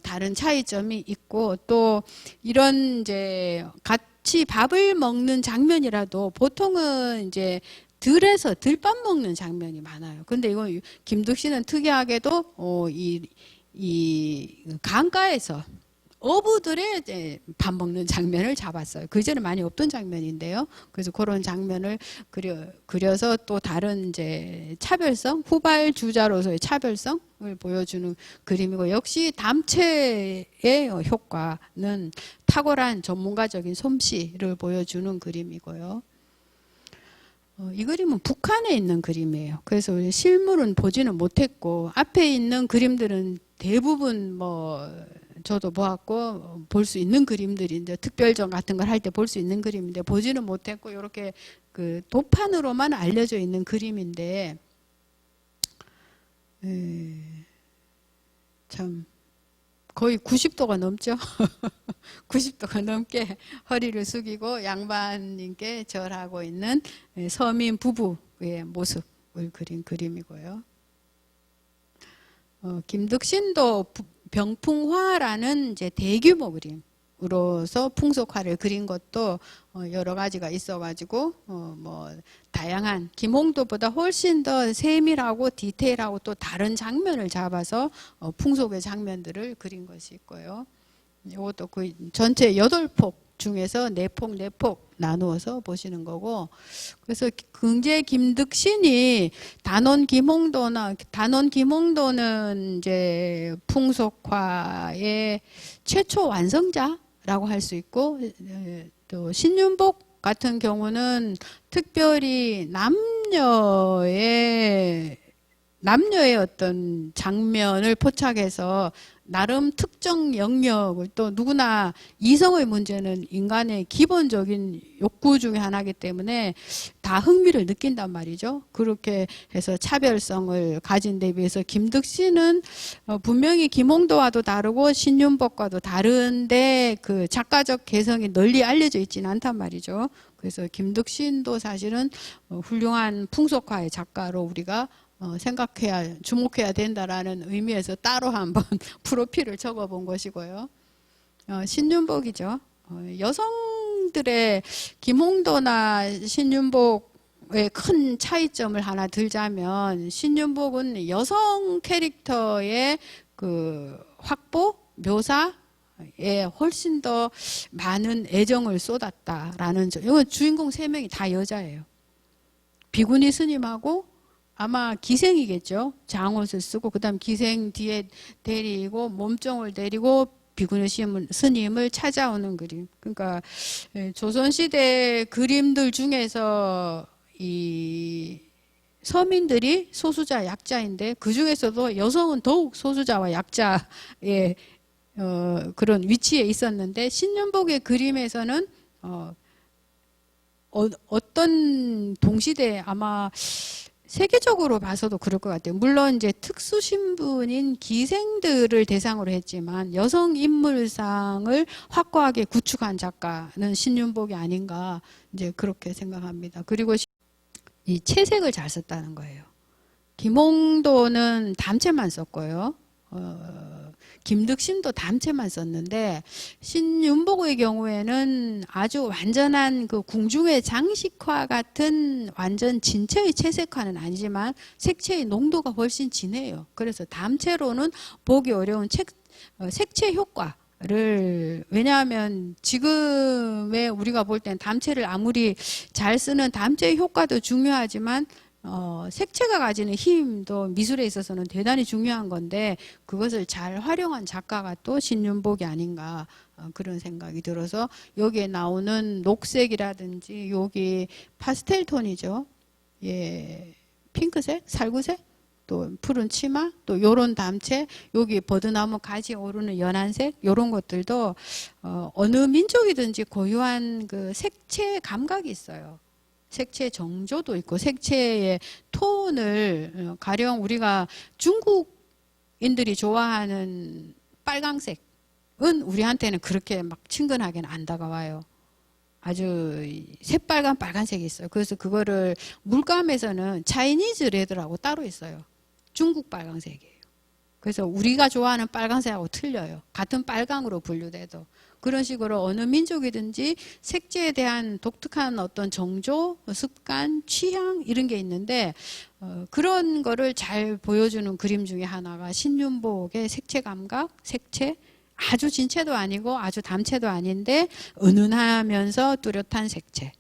다른 차이점이 있고, 또 이런 이제 같이 밥을 먹는 장면이라도 보통은 이제 들에서 들밥 먹는 장면이 많아요. 근데 이거 김득신은 특이하게도 이 강가에서 어부들의 이제 밥 먹는 장면을 잡았어요. 그전에 많이 없던 장면인데요. 그래서 그런 장면을 그려서 또 다른 이제 차별성, 후발주자로서의 차별성을 보여주는 그림이고, 역시 담채의 효과는 탁월한 전문가적인 솜씨를 보여주는 그림이고요. 이 그림은 북한에 있는 그림이에요. 그래서 실물은 보지는 못했고, 앞에 있는 그림들은 대부분 뭐 저도 보았고 볼 수 있는 그림들인데, 특별전 같은 걸 할 때 볼 수 있는 그림인데 보지는 못했고, 이렇게 그 도판으로만 알려져 있는 그림인데, 참 거의 90도가 넘죠. 90도가 넘게 허리를 숙이고 양반님께 절하고 있는 서민 부부의 모습을 그린 그림이고요. 김덕신도 병풍화라는 이제 대규모 그림으로서 풍속화를 그린 것도 여러 가지가 있어가지고 뭐 다양한, 김홍도보다 훨씬 더 세밀하고 디테일하고 또 다른 장면을 잡아서 풍속의 장면들을 그린 것이 있고요. 이것도 그 전체 8폭 중에서 4폭 4폭 나누어서 보시는 거고, 그래서 긍제 김덕신이 단원 김홍도는 이제 풍속화의 최초 완성자라고 할 수 있고, 또 신윤복 같은 경우는 특별히 남녀의 어떤 장면을 포착해서 나름 특정 영역을, 또 누구나 이성의 문제는 인간의 기본적인 욕구 중에 하나이기 때문에 다 흥미를 느낀단 말이죠. 그렇게 해서 차별성을 가진 데 비해서 김덕신은 분명히 김홍도와도 다르고 신윤복과도 다른데 그 작가적 개성이 널리 알려져 있지는 않단 말이죠. 그래서 김덕신도 사실은 훌륭한 풍속화의 작가로 우리가 주목해야 된다라는 의미에서 따로 한번 프로필을 적어본 것이고요. 신윤복이죠. 여성들의 김홍도나 신윤복의 큰 차이점을 하나 들자면, 신윤복은 여성 캐릭터의 그 확보, 묘사에 훨씬 더 많은 애정을 쏟았다라는 점. 이건 주인공 3명이 다 여자예요. 비구니 스님하고 아마 기생이겠죠. 장옷을 쓰고 그다음 기생 뒤에 데리고 몸종을 데리고 비구니 스님을 찾아오는 그림. 그러니까 조선시대 그림들 중에서 이 서민들이 소수자 약자인데, 그 중에서도 여성은 더욱 소수자와 약자의 그런 위치에 있었는데, 신윤복의 그림에서는 어떤 동시대에 아마 세계적으로 봐서도 그럴 것 같아요. 물론 이제 특수 신분인 기생들을 대상으로 했지만 여성 인물상을 확고하게 구축한 작가는 신윤복이 아닌가, 이제 그렇게 생각합니다. 그리고 이 채색을 잘 썼다는 거예요. 김홍도는 담채만 썼고요. 김덕신도 담채만 썼는데, 신윤복의 경우에는 아주 완전한 그 궁중의 장식화 같은 완전 진체의 채색화는 아니지만 색채의 농도가 훨씬 진해요. 그래서 담채로는 보기 어려운 색채 효과를, 왜냐하면 지금의 우리가 볼 땐 담채를 아무리 잘 쓰는 담채의 효과도 중요하지만 색채가 가지는 힘도 미술에 있어서는 대단히 중요한 건데, 그것을 잘 활용한 작가가 또 신윤복이 아닌가, 그런 생각이 들어서 여기에 나오는 녹색이라든지 여기 파스텔 톤이죠. 예, 핑크색, 살구색, 또 푸른 치마, 또 요런 담채, 여기 버드나무 가지 오르는 연한색, 요런 것들도 어느 민족이든지 고유한 그 색채 감각이 있어요. 색채 정조도 있고 색채의 톤을, 가령 우리가 중국인들이 좋아하는 빨강색은 우리한테는 그렇게 막 친근하게는 안 다가와요. 아주 새빨간 빨간색이 있어요. 그래서 그거를 물감에서는 차이니즈 레드라고 따로 있어요. 중국 빨강색이에요. 그래서 우리가 좋아하는 빨간색하고 틀려요. 같은 빨강으로 분류돼도. 그런 식으로 어느 민족이든지 색채에 대한 독특한 어떤 정조, 습관, 취향 이런 게 있는데, 그런 거를 잘 보여주는 그림 중에 하나가 신윤복의 색채 감각, 색채, 아주 진채도 아니고 아주 담채도 아닌데 은은하면서 뚜렷한 색채.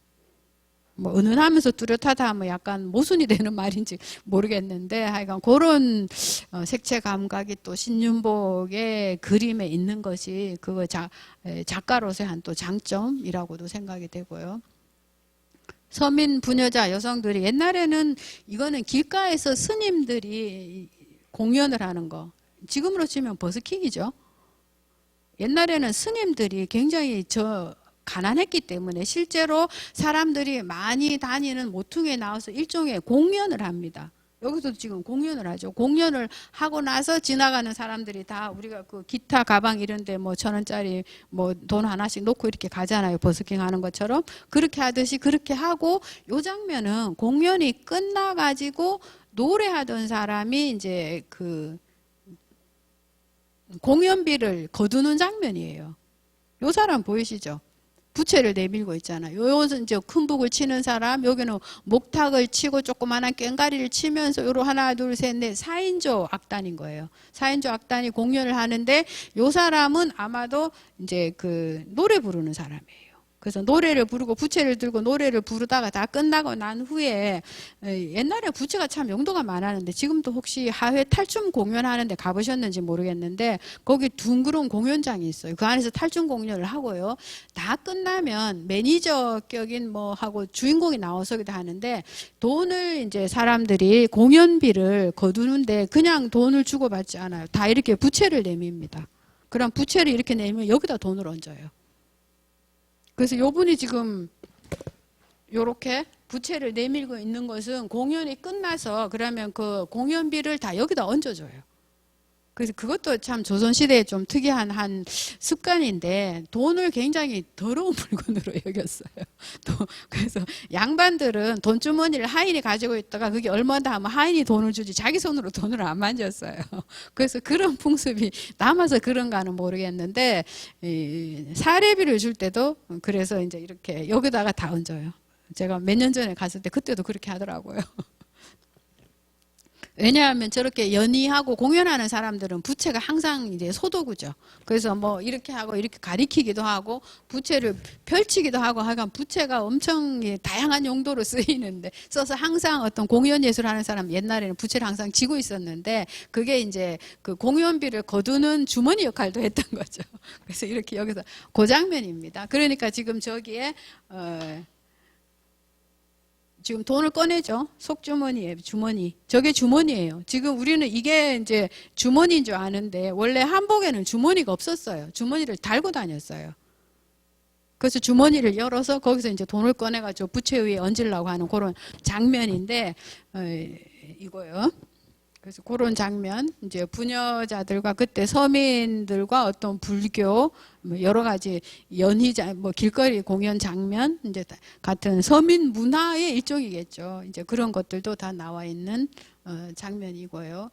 뭐 은은하면서 뚜렷하다 하면 약간 모순이 되는 말인지 모르겠는데 하여간 그런 색채 감각이 또 신윤복의 그림에 있는 것이 그거 작가로서의 한 또 장점이라고도 생각이 되고요. 서민 부녀자 여성들이 옛날에는 이거는 길가에서 스님들이 공연을 하는 거, 지금으로 치면 버스킹이죠. 옛날에는 스님들이 굉장히 가난했기 때문에 실제로 사람들이 많이 다니는 모퉁이에 나와서 일종의 공연을 합니다. 여기서도 지금 공연을 하죠. 공연을 하고 나서 지나가는 사람들이 다 우리가 그 기타 가방 이런데 뭐 1,000원짜리 뭐 돈 하나씩 놓고 이렇게 가잖아요. 버스킹 하는 것처럼. 그렇게 하듯이 그렇게 하고 요 장면은 공연이 끝나가지고 노래하던 사람이 이제 그 공연비를 거두는 장면이에요. 요 사람 보이시죠? 부채를 내밀고 있잖아요. 요것은 이제 큰 북을 치는 사람, 여기는 목탁을 치고 조그마한 꽹과리를 치면서 요로 하나, 둘, 셋, 넷 4인조 악단인 거예요. 4인조 악단이 공연을 하는데 요 사람은 아마도 이제 그 노래 부르는 사람이에요. 그래서 노래를 부르고 부채를 들고 노래를 부르다가 다 끝나고 난 후에 옛날에 부채가 참 용도가 많았는데 지금도 혹시 하회 탈춤 공연하는데 가보셨는지 모르겠는데 거기 둥그런 공연장이 있어요. 그 안에서 탈춤 공연을 하고요. 다 끝나면 매니저 격인 뭐 하고 주인공이 나와서기도 하는데 돈을 이제 사람들이 공연비를 거두는데 그냥 돈을 주고받지 않아요. 다 이렇게 부채를 내밉니다. 그럼 부채를 이렇게 내면 여기다 돈을 얹어요. 그래서 요분이 지금 요렇게 부채를 내밀고 있는 것은 공연이 끝나서 그러면 그 공연비를 다 여기다 얹어줘요. 그래서 그것도 참 조선시대에 좀 특이한 한 습관인데 돈을 굉장히 더러운 물건으로 여겼어요. 그래서 양반들은 돈주머니를 하인이 가지고 있다가 그게 얼마다 하면 하인이 돈을 주지 자기 손으로 돈을 안 만졌어요. 그래서 그런 풍습이 남아서 그런가는 모르겠는데 사례비를 줄 때도 그래서 이제 이렇게 여기다가 다 얹어요. 제가 몇 년 전에 갔을 때 그때도 그렇게 하더라고요. 왜냐하면 저렇게 연희하고 공연하는 사람들은 부채가 항상 이제 소도구죠. 그래서 뭐 이렇게 하고 이렇게 가리키기도 하고 부채를 펼치기도 하고 하여간 부채가 엄청 다양한 용도로 쓰이는데 써서 항상 어떤 공연 예술 하는 사람 옛날에는 부채를 항상 쥐고 있었는데 그게 이제 그 공연비를 거두는 주머니 역할도 했던 거죠. 그래서 이렇게 여기서 그 장면입니다. 그러니까 지금 저기에 지금 돈을 꺼내죠. 속주머니에 주머니. 저게 주머니예요. 지금 우리는 이게 이제 주머니인 줄 아는데 원래 한복에는 주머니가 없었어요. 주머니를 달고 다녔어요. 그래서 주머니를 열어서 거기서 이제 돈을 꺼내가지고 부채 위에 얹으려고 하는 그런 장면인데 이거요. 그래서 그런 장면, 이제 부녀자들과 그때 서민들과 어떤 불교, 뭐 여러 가지 연희자, 뭐 길거리 공연 장면, 이제 같은 서민 문화의 일종이겠죠. 이제 그런 것들도 다 나와 있는 장면이고요.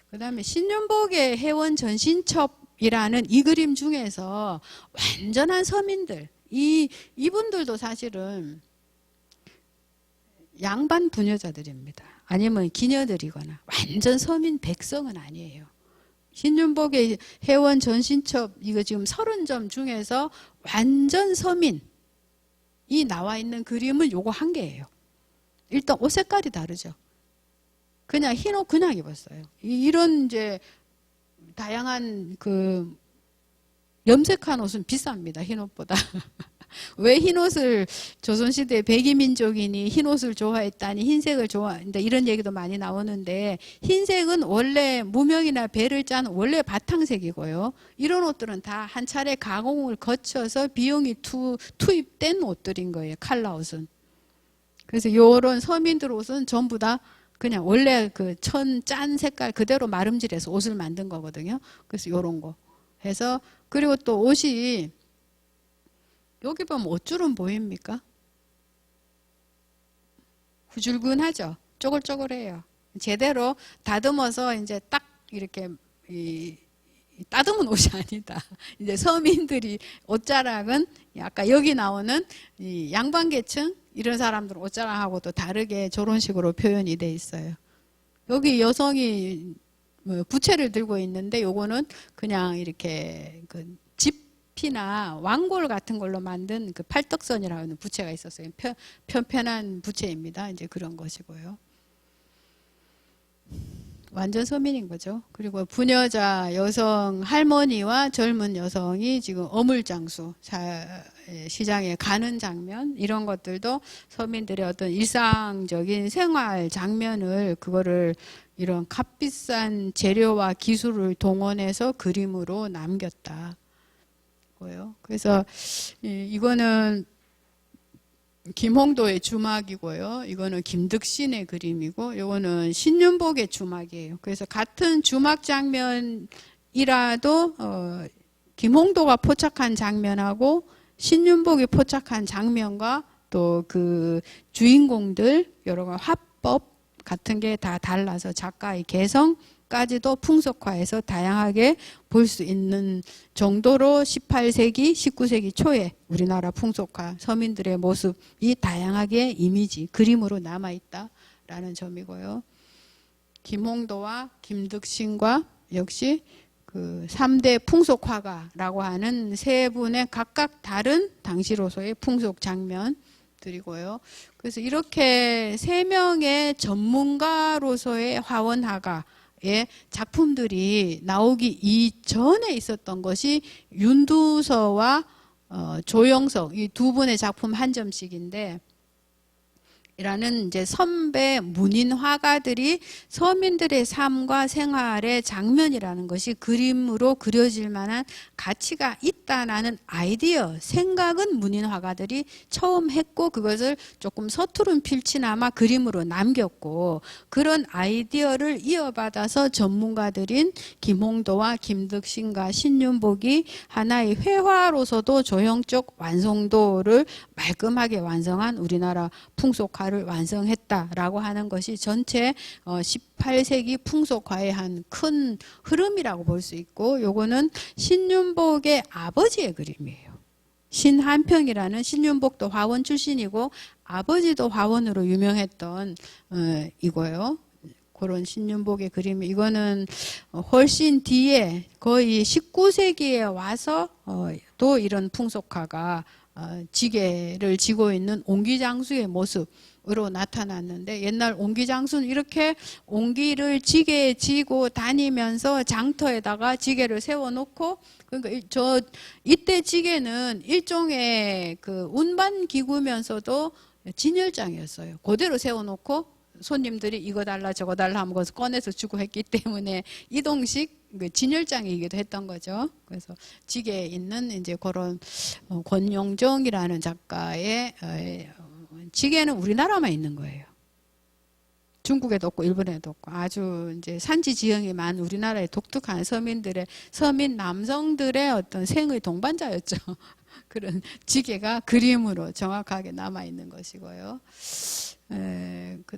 그 다음에 신윤복의 해원 전신첩이라는 이 그림 중에서 완전한 서민들, 이분들도 사실은 양반 부녀자들입니다. 아니면 기녀들이거나 완전 서민 백성은 아니에요. 신윤복의 해원 전신첩 이거 지금 30점 중에서 완전 서민이 나와 있는 그림은 요거 한 개예요. 일단 옷 색깔이 다르죠. 그냥 흰 옷 그냥 입었어요. 이런 이제 다양한 그 염색한 옷은 비쌉니다. 흰 옷보다. 왜 흰옷을 조선시대 백이민족이니 흰옷을 좋아했다니 흰색을 좋아한다 이런 얘기도 많이 나오는데 흰색은 원래 무명이나 배를 짠 원래 바탕색이고요. 이런 옷들은 다 한 차례 가공을 거쳐서 비용이 투입된 옷들인 거예요. 칼라옷은. 그래서 이런 서민들 옷은 전부 다 그냥 원래 그 짠 색깔 그대로 마름질해서 옷을 만든 거거든요. 그래서 이런 거 해서 그리고 또 옷이 여기 보면 옷줄은 보입니까? 후줄근하죠. 쪼글쪼글해요. 제대로 다듬어서 이제 딱 이렇게 따듬은 옷이 아니다. 이제 서민들이 옷자락은 아까 여기 나오는 이 양반계층 이런 사람들 옷자락하고도 다르게 저런 식으로 표현이 돼 있어요. 여기 여성이 부채를 들고 있는데 요거는 그냥 이렇게 그 지피나 왕골 같은 걸로 만든 그 팔떡선이라고 하는 부채가 있었어요. 편편한 부채입니다. 이제 그런 것이고요. 완전 서민인 거죠. 그리고 부녀자 여성 할머니와 젊은 여성이 지금 어물장수 시장에 가는 장면, 이런 것들도 서민들의 어떤 일상적인 생활 장면을 그거를 이런 값비싼 재료와 기술을 동원해서 그림으로 남겼다. 그래서 이거는 김홍도의 주막이고요. 이거는 김득신의 그림이고, 이거는 신윤복의 주막이에요. 그래서 같은 주막 장면이라도 김홍도가 포착한 장면하고 신윤복이 포착한 장면과 또 그 주인공들 여러 가지 화법 같은 게 다 달라서 작가의 개성까지도 풍속화해서 다양하게 볼 수 있는 정도로 18세기, 19세기 초에 우리나라 풍속화, 서민들의 모습이 다양하게 이미지, 그림으로 남아있다라는 점이고요. 김홍도와 김득신과 역시 그 3대 풍속화가라고 하는 세 분의 각각 다른 당시로서의 풍속 장면들이고요. 그래서 이렇게 세 명의 전문가로서의 화원화가의 작품들이 나오기 이전에 있었던 것이 윤두서와 조영석, 이 두 분의 작품 한 점씩인데, 이라는 이제 선배 문인 화가들이 서민들의 삶과 생활의 장면이라는 것이 그림으로 그려질 만한 가치가 있다라는 아이디어, 생각은 문인 화가들이 처음 했고, 그것을 조금 서투른 필치나마 그림으로 남겼고, 그런 아이디어를 이어받아서 전문가들인 김홍도와 김득신과 신윤복이 하나의 회화로서도 조형적 완성도를 말끔하게 완성한 우리나라 풍속화 를 완성했다라고 하는 것이 전체 18세기 풍속화의 한 큰 흐름이라고 볼 수 있고, 요거는 신윤복의 아버지의 그림이에요. 신한평이라는, 신윤복도 화원 출신이고 아버지도 화원으로 유명했던 이거요. 그런 신윤복의 그림, 이거는 훨씬 뒤에 거의 19세기에 와서 또 이런 풍속화가 지게를 지고 있는 옹기장수의 모습으로 나타났는데, 옛날 옹기장수는 이렇게 옹기를 지게에 지고 다니면서 장터에다가 지게를 세워놓고, 그러니까 이때 지게는 일종의 그 운반 기구면서도 진열장이었어요. 그대로 세워놓고 손님들이 이거 달라 저거 달라 하면 거기서 꺼내서 주고 했기 때문에 이동식 진열장이기도 했던 거죠. 그래서 지게에 있는 이제 그런 권용정이라는 작가의 지게는 우리나라만 있는 거예요. 중국에도 없고 일본에도 없고 아주 이제 산지 지형이 많은 우리나라의 독특한 서민 남성들의 어떤 생의 동반자였죠. 그런 지게가 그림으로 정확하게 남아 있는 것이고요.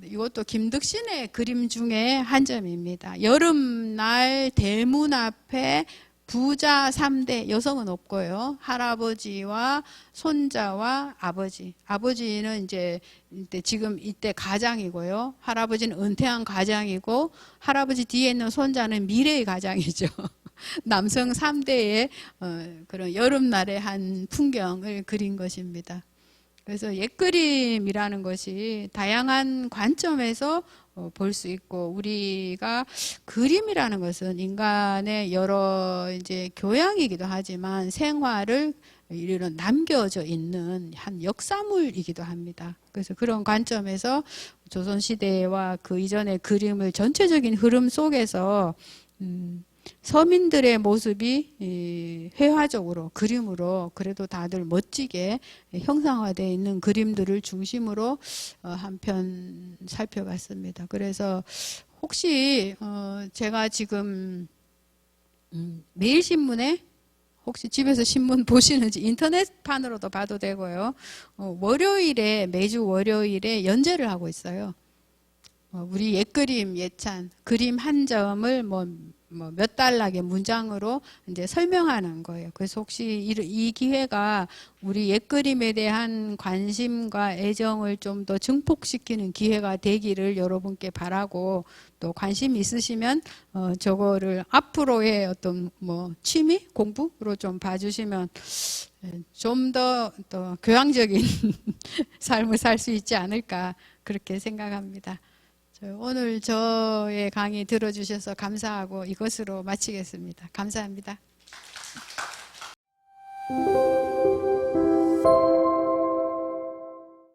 이것도 김득신의 그림 중에 한 점입니다. 여름날 대문 앞에 부자 3대, 여성은 없고요. 할아버지와 손자와 아버지. 아버지는 이제 지금 이때 가장이고요. 할아버지는 은퇴한 가장이고, 할아버지 뒤에 있는 손자는 미래의 가장이죠. 남성 3대의 그런 여름날의 한 풍경을 그린 것입니다. 그래서 옛그림이라는 것이 다양한 관점에서 볼 수 있고, 우리가 그림이라는 것은 인간의 여러 이제 교양이기도 하지만 생활을 이런 남겨져 있는 한 역사물이기도 합니다. 그래서 그런 관점에서 조선시대와 그 이전의 그림을 전체적인 흐름 속에서 서민들의 모습이 회화적으로 그림으로 그래도 다들 멋지게 형상화되어 있는 그림들을 중심으로 한편 살펴봤습니다. 그래서 혹시 제가 지금 매일신문에 혹시 집에서 신문 보시는지 인터넷판으로도 봐도 되고요. 매주 월요일에 연재를 하고 있어요. 우리 옛그림, 옛찬, 그림 한 점을 뭐 몇 달락의 문장으로 이제 설명하는 거예요. 그래서 혹시 이 기회가 우리 옛그림에 대한 관심과 애정을 좀 더 증폭시키는 기회가 되기를 여러분께 바라고, 또 관심 있으시면 저거를 앞으로의 어떤 뭐 취미 공부로 좀 봐주시면 좀 더 교양적인 삶을 살 수 있지 않을까 그렇게 생각합니다. 오늘 저의 강의 들어주셔서 감사하고 이것으로 마치겠습니다. 감사합니다.